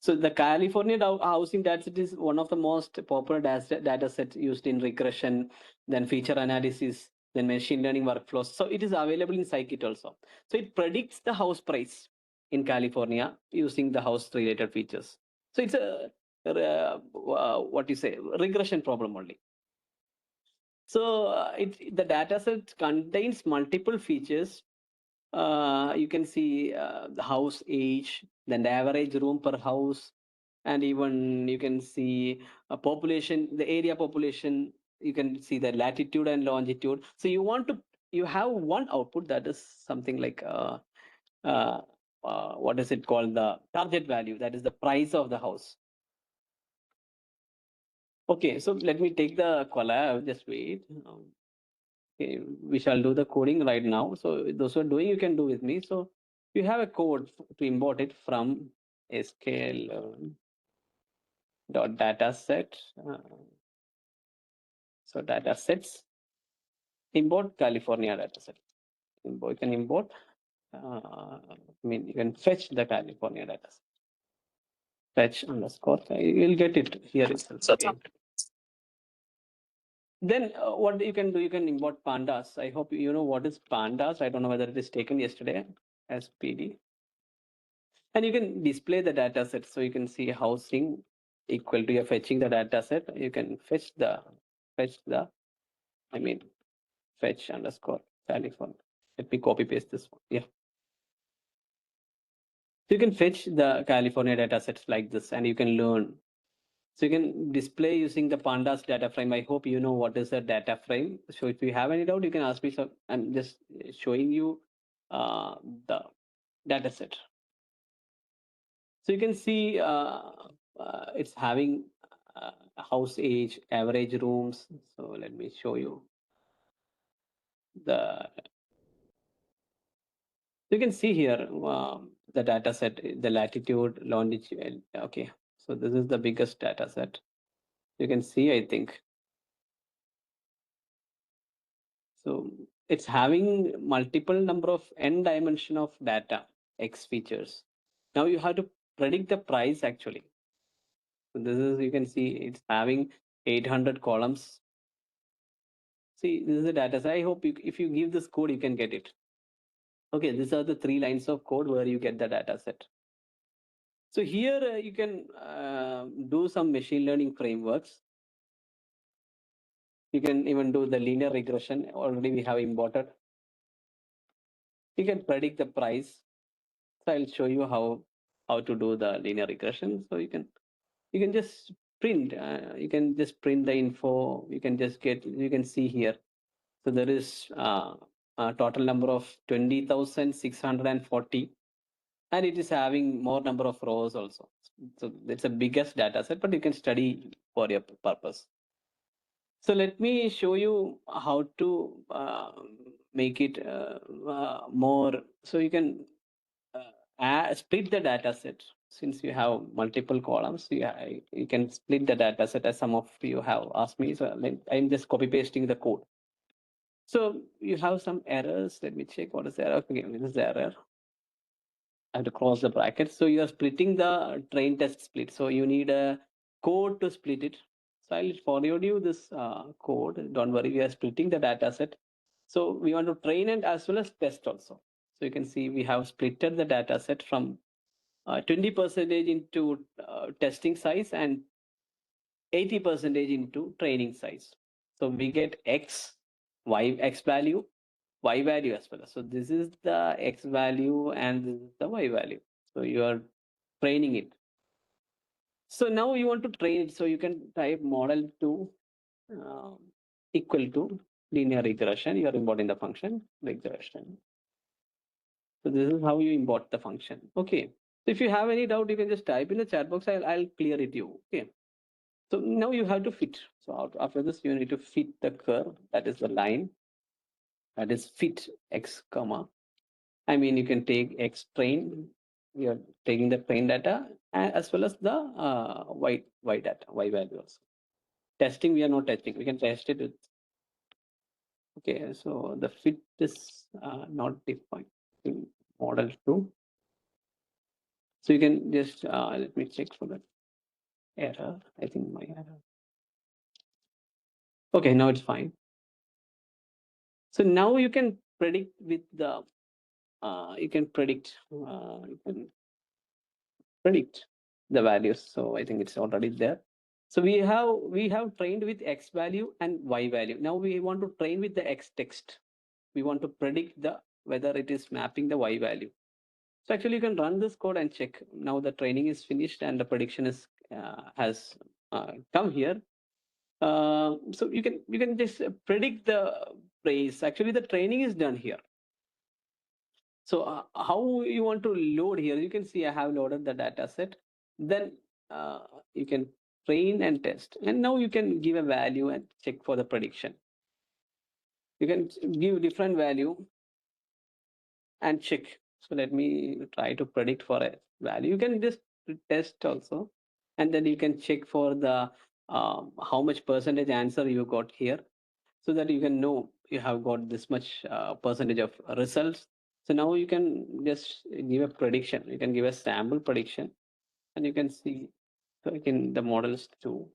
So the California housing data set is one of the most popular data sets used in regression, then feature analysis, then machine learning workflows. So it is available in Scikit also. So it predicts the house price in California using the house related features. So it's a what you say, regression problem only. So the data set contains multiple features. You can see the house age, then the average room per house, and even you can see a population, the area population. You can see the latitude and longitude. So you have one output that is something like what is it called, the target value, that is the price of the house. Okay, so let me take the collab. Just wait. Okay, we shall do the coding right now. So those who are doing, you can do with me. So you have a code to import it from scale dot dataset. So datasets, import California dataset. You can import. You can fetch the California dataset. Fetch underscore. You'll get it here itself. Okay. Then what you can do, you can import pandas. I hope you know what is pandas. I don't know whether it is taken yesterday as PD. And you can display the data set. So you can see housing equal to, you're fetching the data set. You can fetch fetch underscore California. Let me copy paste this one. Yeah. So you can fetch the California data sets like this, and you can learn. So you can display using the pandas data frame. I hope you know what is a data frame. So if you have any doubt, you can ask me. So I'm just showing you the data set. So you can see it's having house age, average rooms. So let me show you the. You can see here the data set, the latitude, longitude. Okay, so this is the biggest data set. You can see, I think. So it's having multiple number of n dimension of data, x features. Now you have to predict the price actually. So this is, you can see it's having 800 columns. See, this is the data set. I hope if you give this code, you can get it. Okay, these are the 3 lines of code where you get the data set. So here you can do some machine learning frameworks. You can even do the linear regression. Already we have imported. You can predict the price. So I'll show you how to do the linear regression. So you can just print. You can just print the info. You can just get. You can see here. So there is a total number of 20,640, and it is having more number of rows also. So it's a biggest data set, but you can study for your purpose. So let me show you how to make it more. So you can split the data set. Since you have multiple columns, you can split the data set, as some of you have asked me. So I'm just copy pasting the code. So you have some errors. Let me check what is the error. Okay, this is the error. I have to cross the brackets. So you are splitting the train test split. So you need a code to split it. So I'll forward you this code. Don't worry, we are splitting the data set. So we want to train and as well as test also. So you can see we have splitted the data set from 20% into testing size and 80% into training size. So we get X value, Y value as well. So this is the X value and this is the Y value. So you are training it. So now you want to train it. So you can type model to equal to linear regression. You are importing the function regression. So this is how you import the function. Okay. So if you have any doubt, you can just type in the chat box. I'll clear it you. Okay. So now you have to fit. So after this, you need to fit the curve. That is the line. That is fit x comma. I mean, you can take x train. We are taking the train data as well as the y data, y value also. Testing, we are not testing. We can test it with. Okay, so the fit is not defined in model 2. So you can just let me check for that error. I think my error. Okay, now it's fine. So now you can predict with the you can predict the values. So I think it's already there. So we have trained with x value and y value. Now we want to train with the x text. We want to predict the whether it is mapping the y value. So actually you can run this code and check. Now the training is finished and the prediction is has come here. So you can just predict the price. Actually the training is done here. So how you want to load here? You can see I have loaded the data set. Then you can train and test. And now you can give a value and check for the prediction. You can give different value and check. So let me try to predict for a value. You can just test also. And then you can check for the how much percentage answer you got here, so that you can know you have got this much percentage of results. So now you can just give a prediction. You can give a sample prediction, and you can see the models too.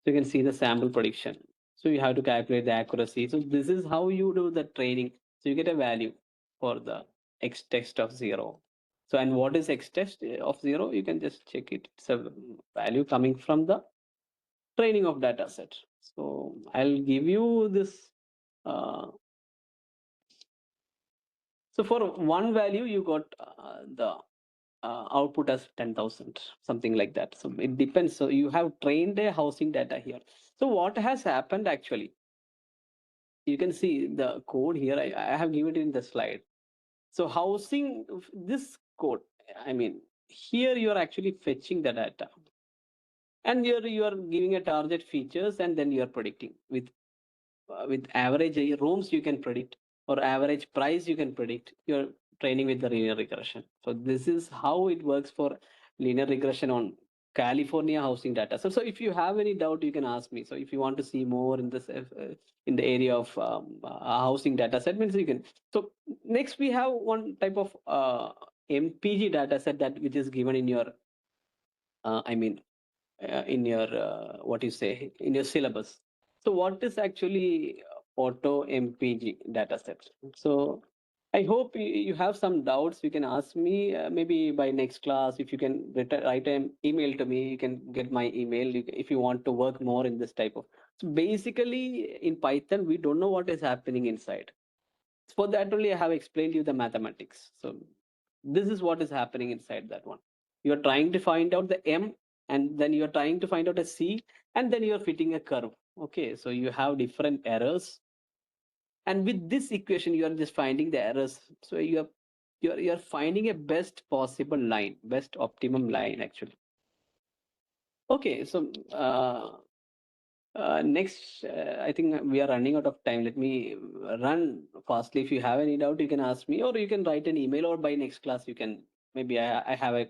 So you can see the sample prediction. So you have to calculate the accuracy. So this is how you do the training. So you get a value for the x test of 0. So and what is x test of 0? You can just check it. It's a value coming from the training of data set. So I'll give you this. So for one value, you got the output as 10,000, something like that. So it depends. So you have trained a housing data here. So what has happened actually? You can see the code here. I have given it in the slide. So housing this code, I mean, here you are actually fetching the data. And you are giving a target features, and then you are predicting with average rooms you can predict, or average price you can predict. You're training with the linear regression. So this is how it works for linear regression on California housing data. So if you have any doubt, you can ask me. So if you want to see more in this in the area of housing data set, means you can. So next we have one type of MPG data set that which is given in your I mean in your what you say in your syllabus. So what is actually AutoMPG dataset? So I hope you have some doubts. You can ask me maybe by next class. If you can write an email to me, you can get my email if you want to work more in this type of. So basically in Python, we don't know what is happening inside. For that only I have explained you the mathematics. So this is what is happening inside that one. You're trying to find out the M, and then you're trying to find out a C, and then you're fitting a curve. Okay, so you have different errors, and with this equation you are just finding the errors. So you're finding a best possible line, best optimum line actually. Okay, so next, I think we are running out of time. Let me run fastly. If you have any doubt, you can ask me, or you can write an email, or by next class, you can maybe I have a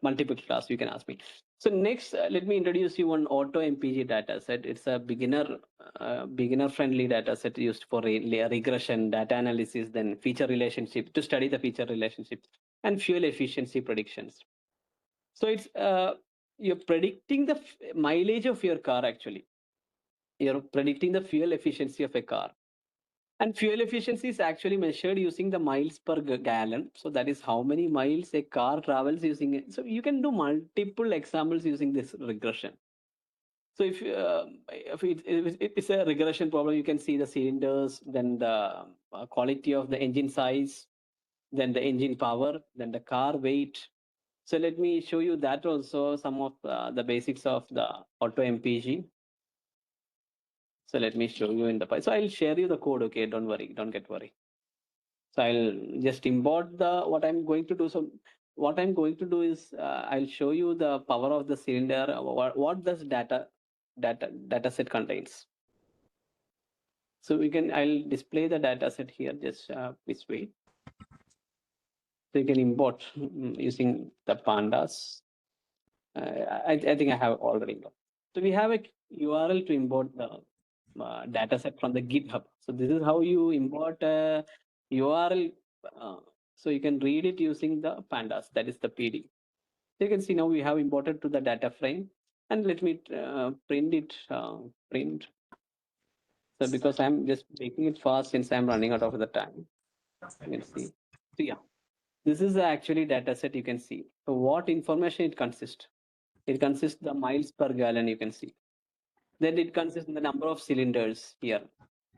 multiple class, you can ask me. So next, let me introduce you one AutoMPG data set. It's a beginner friendly data set used for regression, data analysis, then feature relationship to study the feature relationships and fuel efficiency predictions. So it's you're predicting the mileage of your car actually. You're predicting the fuel efficiency of a car. And fuel efficiency is actually measured using the miles per gallon. So that is how many miles a car travels using it. So you can do multiple examples using this regression. So if it's a regression problem, you can see the cylinders, then the quality of the engine size, then the engine power, then the car weight. So let me show you that also, some of the basics of the AutoMPG. So let me show you in the So I'll share you the code. Okay, don't worry, don't get worried. So I'll just import the what I'm going to do. So what I'm going to do is I'll show you the power of the cylinder. What does data set contains. So I'll display the data set here. Just please wait. So you can import using the pandas. I think I have already. So we have a URL to import the data set from the GitHub. So this is how you import a URL. So you can read it using the pandas, that is the PD. So you can see now we have imported to the data frame, and let me print it. Print. So because I'm just making it fast since I'm running out of the time. You can see. So yeah, this is actually data set. You can see. So what information it consists? It consists the miles per gallon. You can see. Then it consists the number of cylinders here.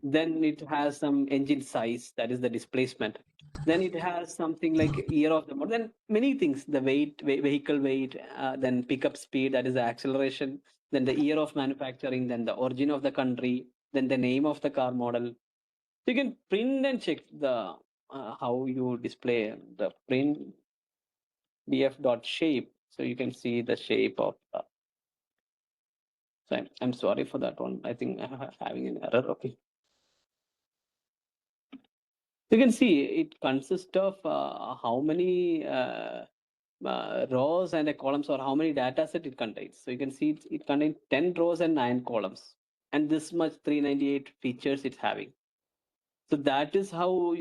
Then it has some engine size, that is the displacement. Then it has something like year of the model. Then many things, the weight, vehicle weight, then pickup speed, that is the acceleration. Then the year of manufacturing, then the origin of the country, then the name of the car model. So you can print and check the how you display the print df.shape. So you can see the shape of so I'm sorry for that one. I think I'm having an error. Okay. You can see it consists of how many rows and columns, or how many data set it contains. So you can see it contains 10 rows and 9 columns. And this much 398 features it's having. So that is how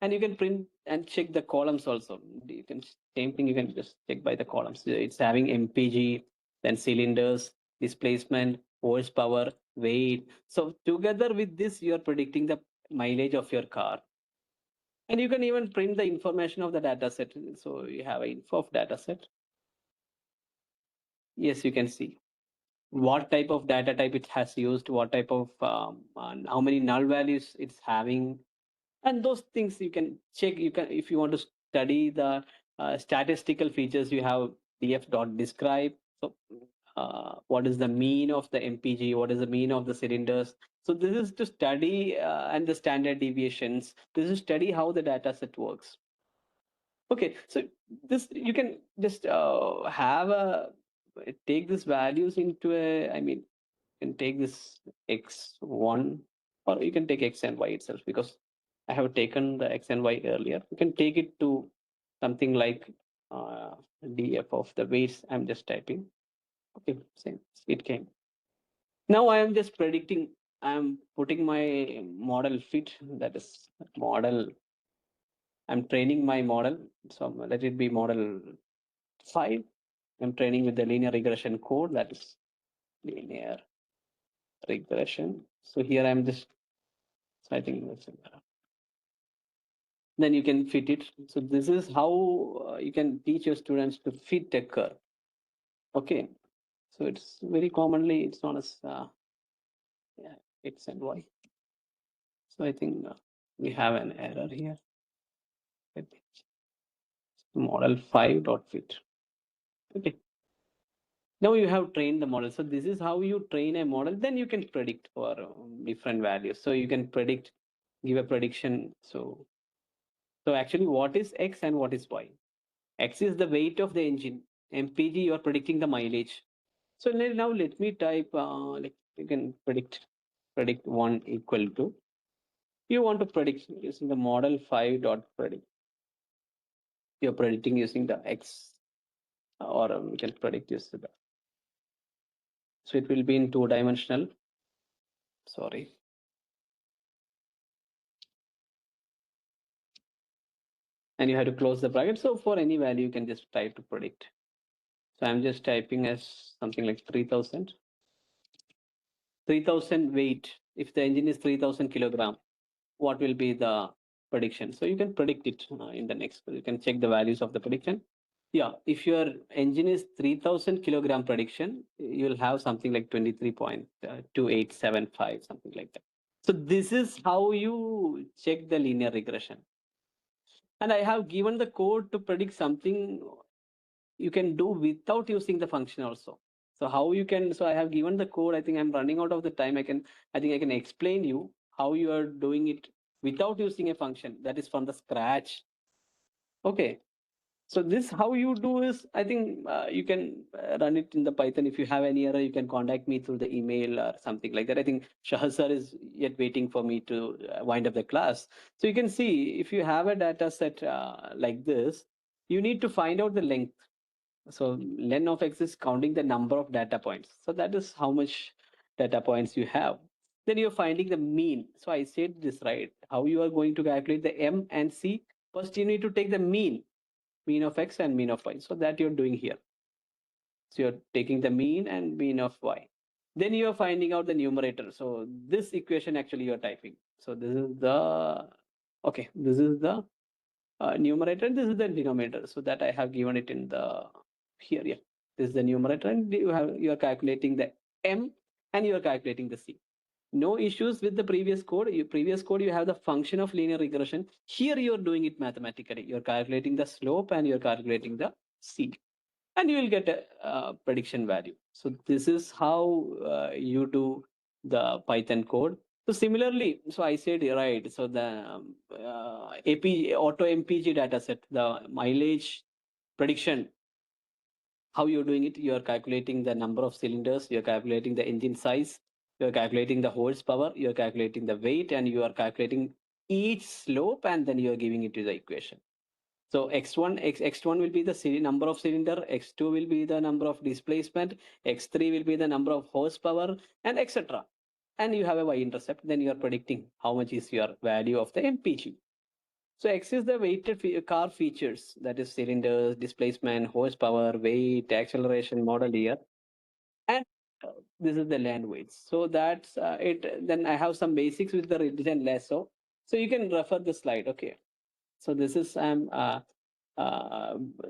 and you can print and check the columns also. You can same thing, you can just check by the columns. It's having MPG, then cylinders, displacement, horsepower, weight. So together with this, you're predicting the mileage of your car. And you can even print the information of the data set. So you have an info of data set. Yes, you can see what type of data type it has used, what type of how many null values it's having, and those things you can check. You can, if you want to study the statistical features, you have df.describe. So what is the mean of the MPG, what is the mean of the cylinders. So this is to study and the standard deviations. This is study how the data set works. Okay, so this you can just have a take these values into a, I mean, you can take this x1, or you can take x and y itself, because I have taken the x and y earlier. You can take it to something like df of the weights. I'm just typing. Okay, same. It came. Now I am just predicting. I'm putting my model fit. That is model. I'm training my model. So let it be model 5. I'm training with the linear regression code. That is linear regression. So here I'm just, so I think that's then you can fit it. So this is how you can teach your students to fit a curve. Okay, so it's very commonly it's known as yeah, x and y. So I think We have an error here. Model 5.fit. Okay. Now you have trained the model. So this is how you train a model. Then you can predict for different values. So you can predict, give a prediction. So actually, what is X and what is Y? X is the weight of the engine. MPG, you are predicting the mileage. So now let me type, like you can predict 1 equal to, you want to predict using the model 5.predict. You're predicting using the X, or you can predict using the, so it will be in 2-dimensional. Sorry. And you have to close the bracket. So for any value, you can just type to predict. So I'm just typing as something like 3000. 3000 weight. If the engine is 3000 kilogram, what will be the prediction? So you can predict it in the next. You can check the values of the prediction. Yeah, if your engine is 3000 kilogram prediction, you will have something like 23.2875, something like that. So this is how you check the linear regression. And I have given the code to predict something you can do without using the function also. So how you can, so I have given the code. I think I'm running out of the time. I think I can explain you how you are doing it without using a function, that is from the scratch. Okay. So this how you do is, I think you can run it in the Python. If you have any error, you can contact me through the email or something like that. I think Shahad sir is yet waiting for me to wind up the class. So you can see if you have a data set like this, you need to find out the length. So len of x is counting the number of data points. So that is how much data points you have. Then you're finding the mean. So I said this right. How you are going to calculate the m and c? First, you need to take the mean of x and mean of y. So that you're doing here. So you're taking the mean and mean of y. Then you're finding out the numerator. So this equation actually you're typing. So this is the, okay, this is the numerator, this is the denominator. So that I have given it in the here. Yeah, this is the numerator, and you are calculating the m and you are calculating the c. No issues with the previous code. You have the function of linear regression. Here you are doing it mathematically. You're calculating the slope and you're calculating the c, and you will get a prediction value. So this is how you do the Python code. So similarly, so I said right. So the AutoMPG dataset, the mileage prediction, how you're doing it, you're calculating the number of cylinders, you're calculating the engine size, you're calculating the horsepower, you're calculating the weight, and you are calculating each slope, and then you're giving it to the equation. So x1 will be the number of cylinder, x2 will be the number of displacement, x3 will be the number of horsepower, and etc. And you have a y-intercept, then you are predicting how much is your value of the MPG. So X is the weighted car features, that is cylinders, displacement, horsepower, weight, acceleration, model year, and this is the land weights. So that's it. Then I have some basics with the religion lasso. So you can refer the slide. Okay. So this is I'm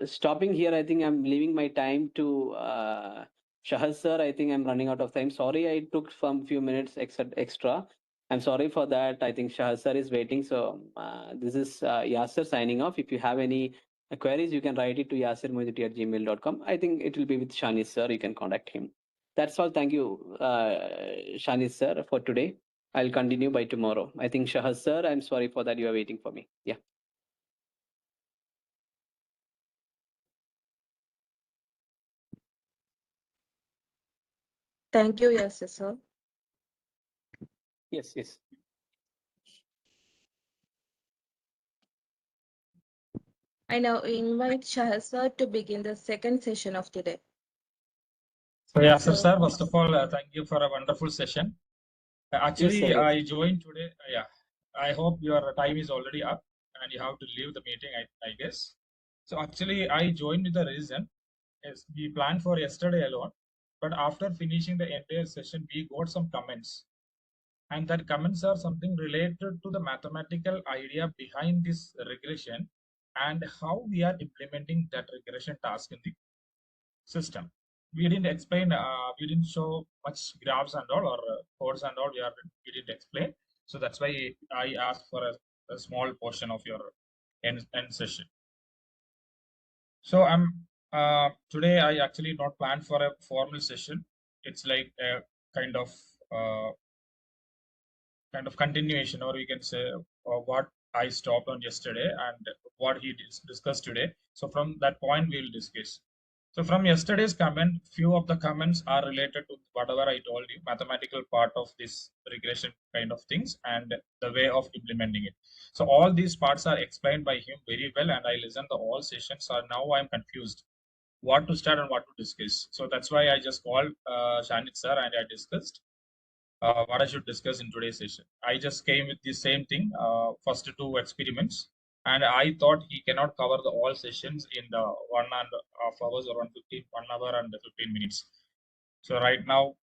stopping here. I think I'm leaving my time to Shahad sir. I think I'm running out of time. Sorry, I took some few minutes extra. I'm sorry for that. I think Shahad sir is waiting. So this is Yasser signing off. If you have any queries, you can write it to yassermoinuddin@gmail.com. I think it will be with Shanid sir. You can contact him. That's all. Thank you, Shanid sir, for today. I'll continue by tomorrow. I think Shahad sir, I'm sorry for that. You are waiting for me. Yeah. Thank you, yes, sir. Yes, yes. I now invite Shahzad to begin the second session of today. So yeah, sir, first of all, thank you for a wonderful session. Actually, Yes, sir, yes. I joined today. Yeah, I hope your time is already up and you have to leave the meeting, I guess. So actually, I joined with the reason is we planned for yesterday alone, but after finishing the entire session, we got some comments. And that comments are something related to the mathematical idea behind this regression and how we are implementing that regression task in the system. We didn't explain, we didn't show much graphs and all or codes and all. We didn't explain. So that's why I asked for a small portion of your end session. So I'm today I actually not planned for a formal session. It's like a kind of continuation, or we can say what I stopped on yesterday and what he discussed today. So from that point we will discuss. So from yesterday's comment, few of the comments are related to whatever I told you, mathematical part of this regression kind of things and the way of implementing it. So all these parts are explained by him very well, and I listened to all sessions. So now I'm confused what to start and what to discuss. So that's why I just called Shanid sir and I discussed what I should discuss in today's session. I just came with the same thing, first two experiments, and I thought he cannot cover the all sessions in the 1.5 hours or 1 hour and 15 minutes. So right now,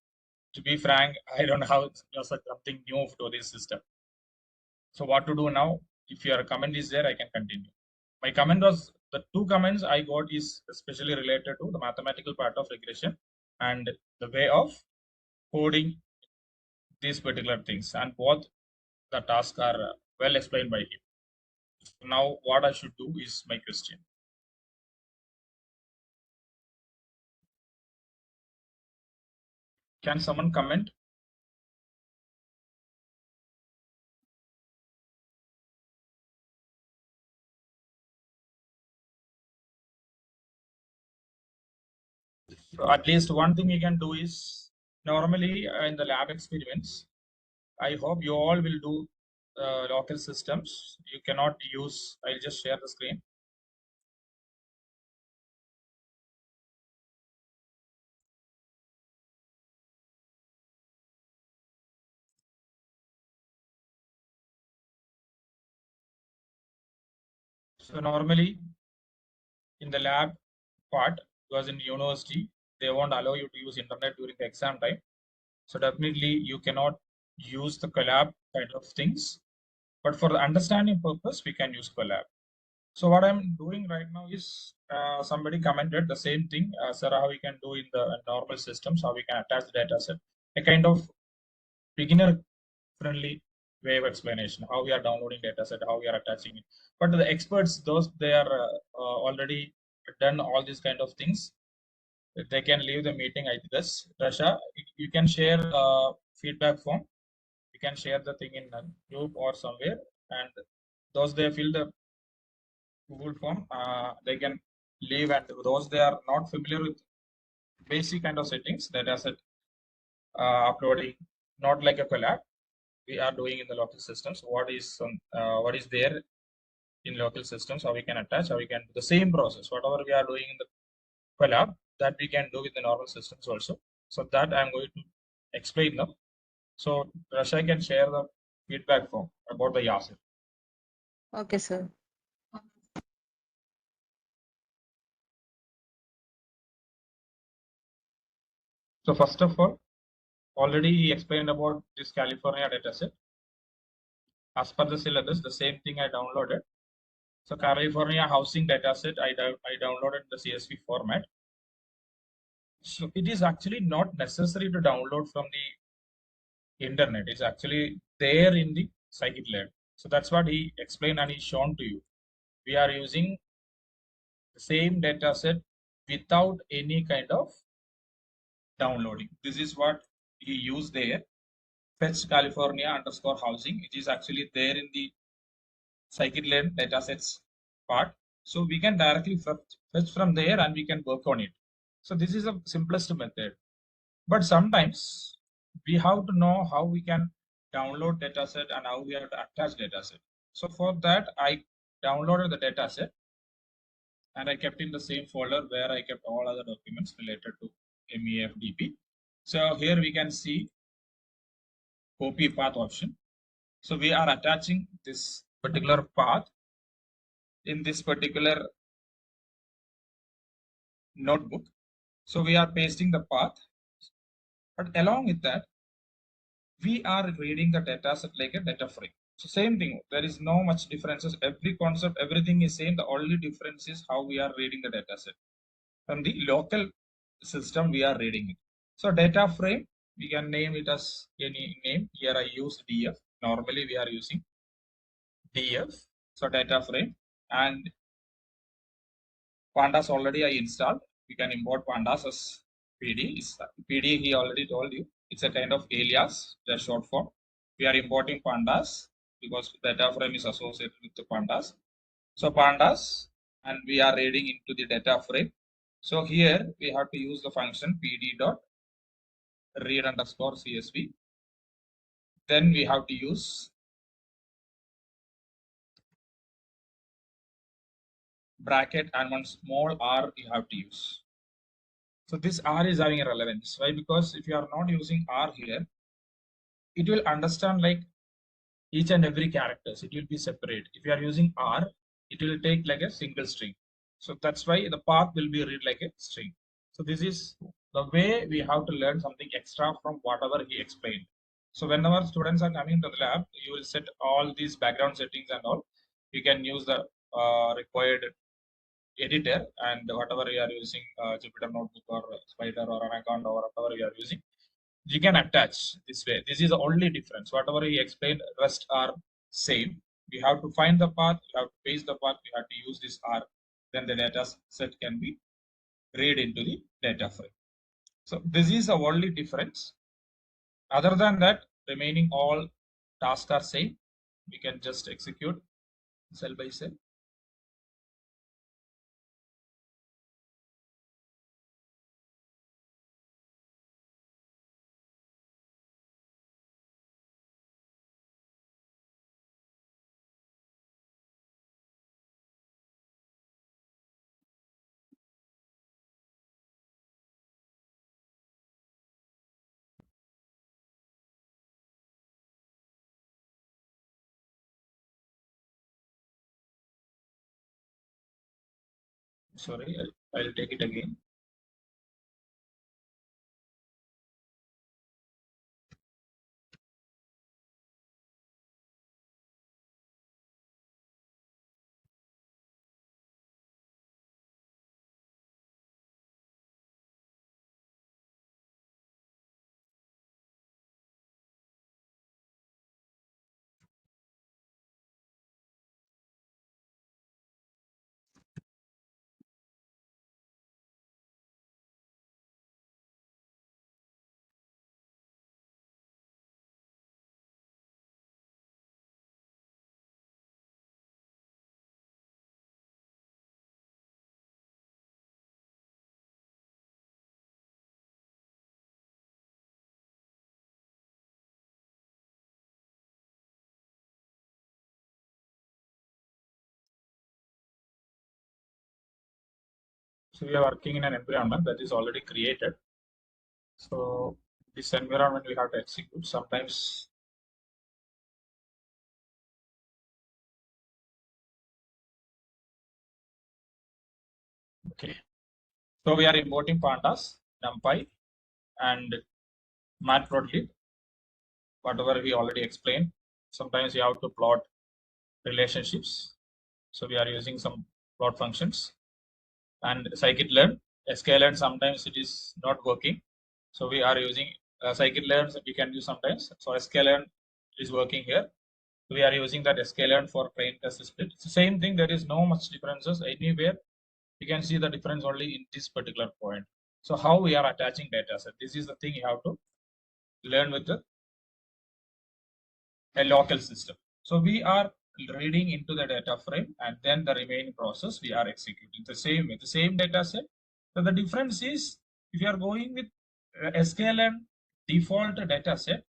to be frank, I don't know how it's just something new to this system. So what to do now? If your comment is there, I can continue. My comment was, the two comments I got is especially related to the mathematical part of regression and the way of coding these particular things, and both the tasks are well explained by him. So now what I should do is my question. Can someone comment? So at least one thing you can do is, normally in the lab experiments, I hope you all will do local systems. You cannot use, I'll just share the screen. So normally in the lab part, because in university, they won't allow you to use internet during the exam time. So definitely you cannot use the collab kind of things. But for the understanding purpose, we can use collab. So what I'm doing right now is somebody commented the same thing, sir, how we can do in the normal systems, how we can attach the data set, a kind of beginner friendly way of explanation, how we are downloading data set, how we are attaching it. But the experts, those they are already done all these kind of things. They can leave the meeting, I guess. Rasha, you can share feedback form. You can share the thing in a group or somewhere, and those they fill the Google form, they can leave, and those they are not familiar with basic kind of settings, data set uploading, not like a collab we are doing in the local systems. What is there in local systems, how we can attach, how we can do the same process, whatever we are doing in the collab, that we can do with the normal systems also. So that I'm going to explain them. So Rasha can share the feedback form about the Yasir. Okay, sir. So first of all, already he explained about this California dataset. As per the syllabus, the same thing I downloaded. So California housing dataset, I downloaded the CSV format. So it is actually not necessary to download from the internet. It's actually there in the Scikit Lab. So that's what he explained and he's shown to you. We are using the same dataset without any kind of downloading. This is what he used there. Fetch California underscore housing. It is actually there in the Scikit-learn datasets part. So we can directly fetch from there and we can work on it. So this is the simplest method. But sometimes we have to know how we can download dataset and how we have to attach dataset. So for that, I downloaded the dataset and I kept in the same folder where I kept all other documents related to MEA FDP. So here we can see copy path option. So we are attaching this particular path in this particular notebook. So we are pasting the path, but along with that, we are reading the data set like a data frame. So same thing, there is no much differences. Every concept, everything is same. The only difference is how we are reading the data set. From the local system, we are reading it. So data frame, we can name it as any name. Here I use DF. Normally we are using df, so data frame, and pandas already I installed. We can import pandas as PD. PD he already told you. It's a kind of alias, the short form. We are importing pandas because data frame is associated with the pandas. So pandas, and we are reading into the data frame. So here we have to use the function pd dot read underscore csv. Then we have to use bracket and one small r you have to use. So this r is having a relevance. Why? Because if you are not using r here, it will understand like each and every characters. It will be separate. If you are using r, it will take like a single string. So that's why the path will be read like a string. So this is the way we have to learn something extra from whatever he explained. So whenever students are coming to the lab, you will set all these background settings and all. You can use the required editor, and whatever you are using, Jupyter Notebook or Spider or an account or whatever you are using, you can attach this way. This is the only difference. Whatever he explained, rest are same. We have to find the path, we have to paste the path, we have to use this R. Then the data set can be read into the data frame. So this is the only difference. Other than that, remaining all tasks are same. We can just execute cell by cell. Sorry, I'll take it again. So we are working in an environment that is already created. So this environment we have to execute. Sometimes okay. So we are importing pandas, NumPy, and matplotlib, whatever we already explained. Sometimes you have to plot relationships. So we are using some plot functions, and scikit-learn, sklearn. Sometimes it is not working. So we are using scikit-learn. We can use sometimes. So sklearn is working here. We are using that sklearn for train test split. It's the same thing. There is no much differences anywhere. You can see the difference only in this particular point. So how we are attaching data set. This is the thing you have to learn with a local system. So we are reading into the data frame, and then the remaining process we are executing the same with the same data set. So the difference is if you are going with sklearn default data set,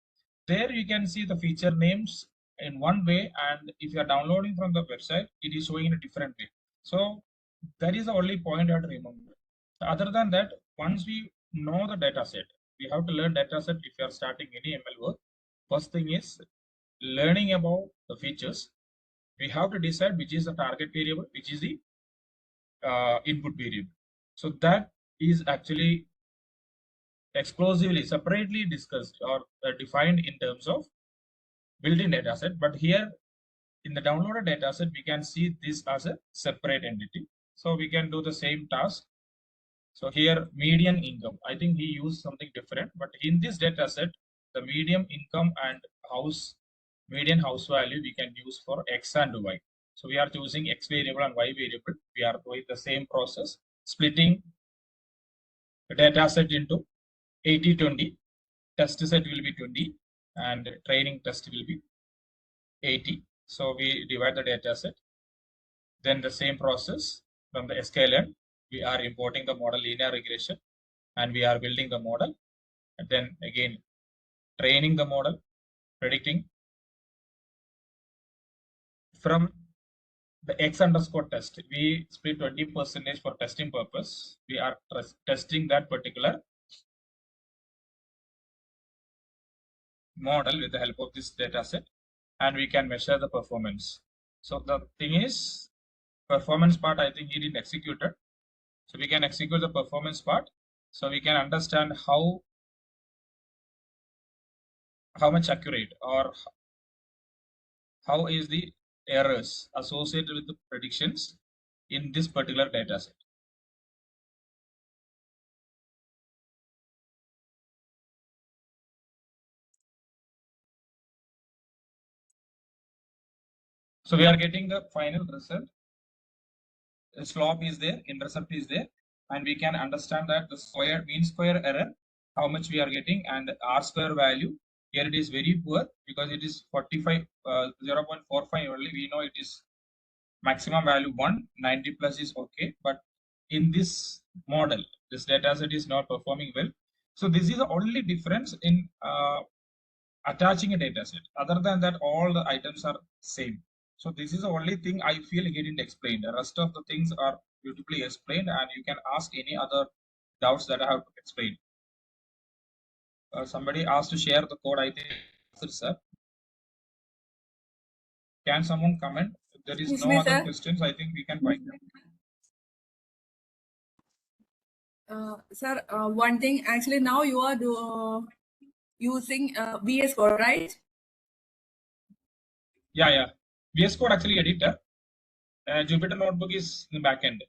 there you can see the feature names in one way, and if you are downloading from the website, it is showing in a different way. So that is the only point I have to remember. Other than that, once we know the data set, we have to learn data set if you are starting any ML work. First thing is learning about the features. We have to decide which is the target variable, which is the input variable. So that is actually exclusively separately discussed or defined in terms of built-in dataset. But here in the downloaded dataset, we can see this as a separate entity. So we can do the same task. So here median income, I think he used something different, but in this dataset, the median income and house median house value we can use for X and Y. So we are choosing X variable and Y variable. We are doing the same process, splitting the data set into 80-20. Test set will be 20 and training test will be 80. So we divide the data set. Then the same process from the sklearn, we are importing the model linear regression and we are building the model. And then again, training the model, predicting from the X underscore test. We split 20% for testing purpose. We are testing that particular model with the help of this data set, and we can measure the performance. So the thing is, performance part, I think he didn't execute it. So we can execute the performance part. So we can understand how much accurate or how is the errors associated with the predictions in this particular data set. So we are getting the final result. The slope is there, intercept is there, and we can understand that the mean square error, how much we are getting, and R square value. Here it is very poor because it is 45, 0.45 only. We know it is maximum value 1, 90 plus is okay, but in this model, this data set is not performing well. So this is the only difference in attaching a data set. Other than that, all the items are same. So this is the only thing I feel he didn't explain. The rest of the things are beautifully explained, and you can ask any other doubts that I have explained. Somebody asked to share the code. I think, sir. Can someone comment? If there is no other questions, I think we can find them. Sir, one thing, actually now you are using VS Code, right? Yeah. VS Code actually editor. Jupyter Notebook is in the backend.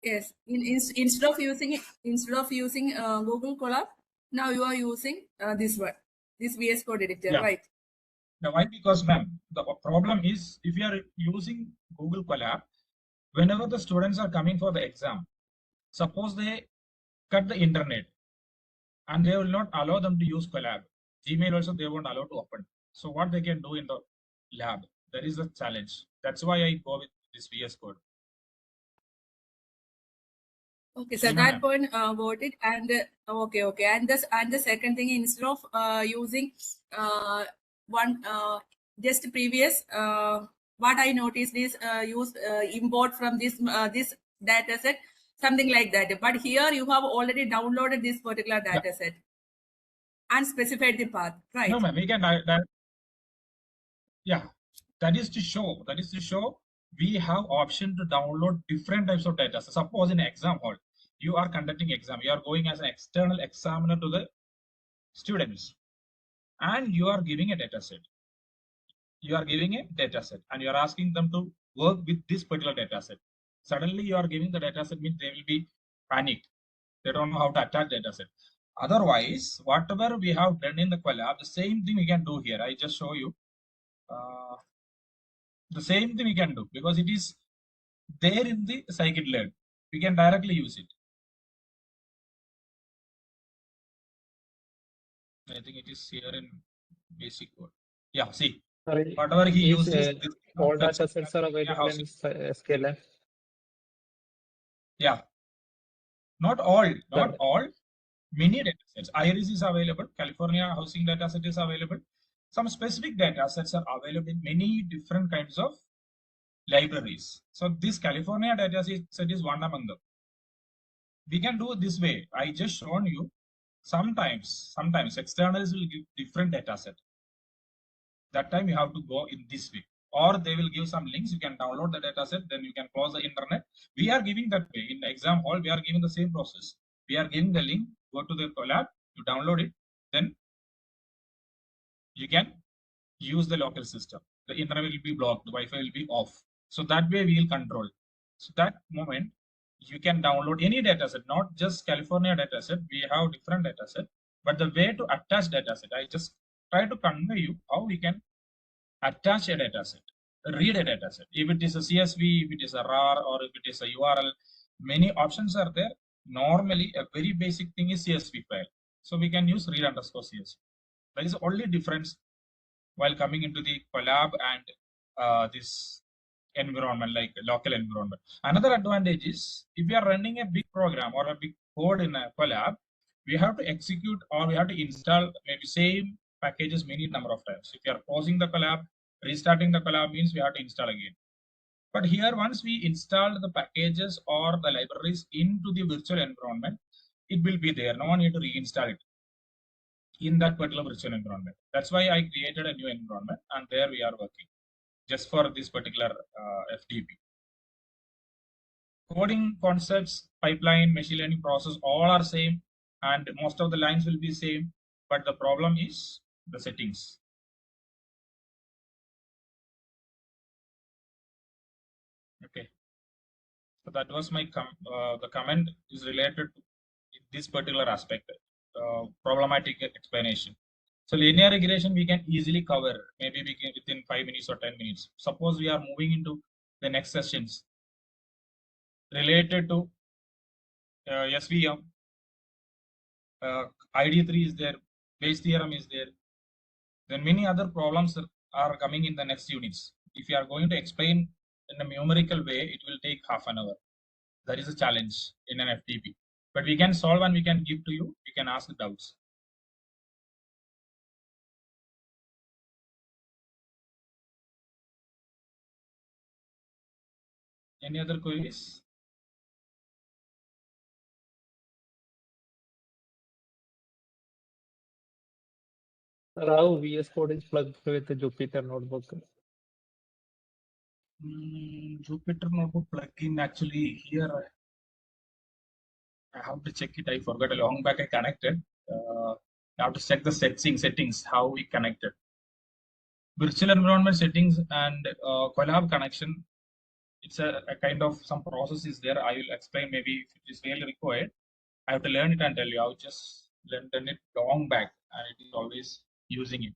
Yes. Instead of using Google Colab, now you are using this VS Code editor, right? Now, why? Because, ma'am, the problem is if you are using Google Colab, whenever the students are coming for the exam, suppose they cut the internet and they will not allow them to use Colab. Gmail also they won't allow to open. So what they can do in the lab, that is the challenge. That's why I go with this VS Code. Okay, so that point got it. And okay. And the second thing, instead of using just previous, what I noticed is use import from this data set, something like that. But here you have already downloaded this particular data set and specified the path, right? No, ma'am, we can that is to show we have option to download different types of data. So suppose in exam hall, you are conducting exam, you are going as an external examiner to the students, and you are giving a data set. You are giving a data set and you are asking them to work with this particular data set. Suddenly you are giving the data set, means they will be panicked. They don't know how to attach data set. Otherwise, whatever we have done in the Colab, the same thing we can do here. I just show you. The same thing we can do because it is there in the Scikit-learn. We can directly use it. I think it is here in basic code. Yeah, see. Sorry, whatever he uses. All data sets are available in SQL. Yeah. Not all. Many data sets. Iris is available. California housing data set is available. Some specific data sets are available in many different kinds of libraries. So this California data set is one among them. We can do it this way. I just shown you. Sometimes externals will give different data set. That time you have to go in this way. Or they will give some links. You can download the data set. Then you can close the internet. We are giving that way. In the exam hall, we are giving the same process. We are giving the link. Go to the Colab. You download it. Then you can use the local system. The internet will be blocked. The Wi-Fi will be off. So that way we will control. So that moment you can download any data set, not just California data set. We have different data set. But the way to attach data set, I just try to convey you how we can attach a dataset, read a dataset. If it is a CSV, if it is a RAR, or if it is a URL, many options are there. Normally, a very basic thing is CSV file. So we can use read underscore CSV. That is the only difference while coming into the collab and this environment, like local environment. Another advantage is if we are running a big program or a big code in a collab, we have to execute or we have to install maybe same packages many number of times. If you are pausing the collab, restarting the collab means we have to install again. But here, once we install the packages or the libraries into the virtual environment, it will be there. No one need to reinstall it in that particular virtual environment. That's why I created a new environment, and there we are working just for this particular FDP. Coding concepts, pipeline, machine learning process, all are same, and most of the lines will be same, but the problem is the settings. Okay, so that was my the comment is related to this particular aspect, problematic explanation. So linear regression we can easily cover, maybe we can within 5 minutes or 10 minutes. Suppose we are moving into the next sessions related to SVM, ID3 is there, Bayes theorem is there. Then many other problems are coming in the next units. If you are going to explain in a numerical way, it will take half an hour. That is a challenge in an FTP. But we can solve and we can give to you. You can ask the doubts. Any other queries? How VS Code is plugged with the Jupyter notebook? Jupyter notebook plugin, actually here I have to check it. I forgot a long back I connected. I have to check the settings, how we connected. Virtual environment settings and collab connection. It's a kind of some process is there. I will explain maybe if it is really required. I have to learn it and tell you. I've just learned it long back and it is always using it.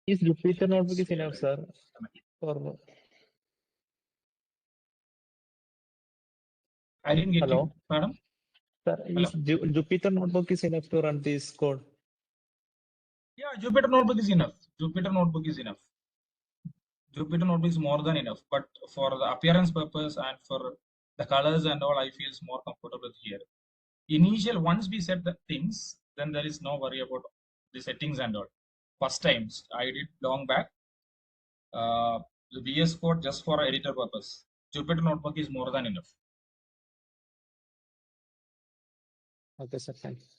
Is Jupyter notebook is enough, sir? For I didn't get hello? you. Pardon? Sir, is Jupyter notebook is enough to run this code? Yeah, Jupyter notebook is enough. Jupyter notebook is enough. Jupyter notebook is more than enough, but for the appearance purpose and for the colors and all, I feel more comfortable here. Initial, once we set the things, then there is no worry about the settings and all. First times I did long back, the VS Code just for editor purpose. Jupyter notebook is more than enough. Okay, sir. Thanks.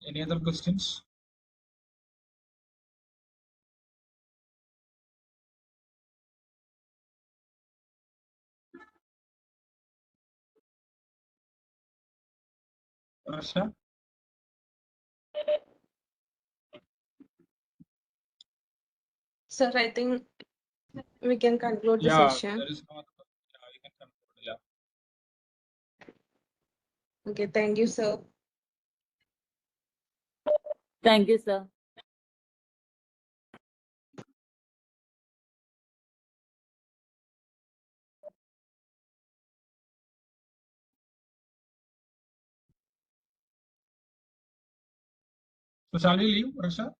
Any other questions? Rasha? Sir, I think we can conclude the Yeah, session. there is no other. Yeah, we can conclude. Yeah. Okay, thank you, sir. Thank you, sir. So shall we leave, Rasha?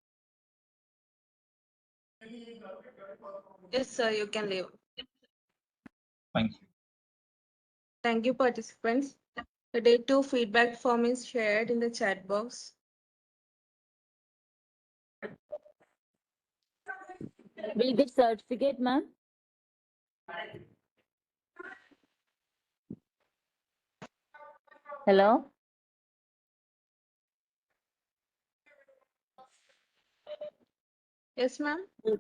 Yes, sir, you can leave. Thank you. Thank you, participants. The day 2 feedback form is shared in the chat box. Will get certificate, ma'am? Hello? Yes, ma'am? Will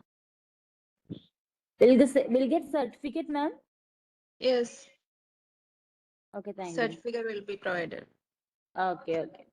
get certificate, ma'am? Yes, Okay, thank you. certificate will be provided. Okay, okay.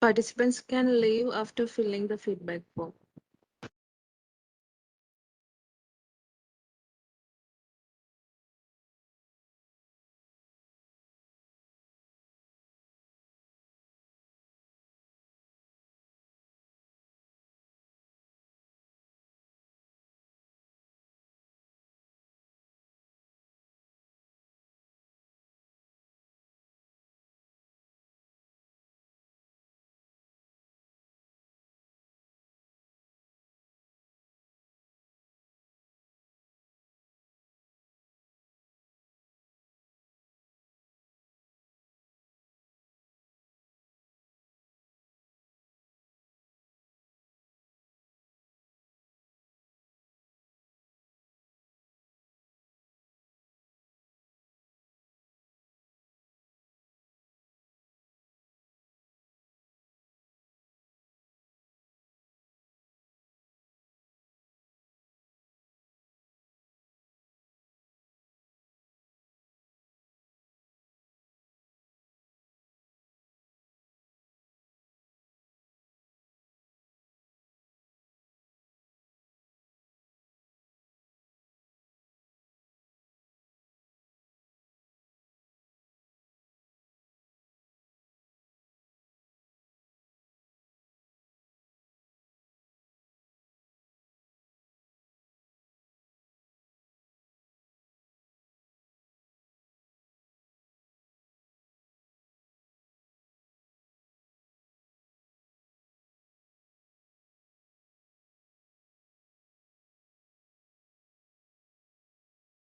Participants can leave after filling the feedback form.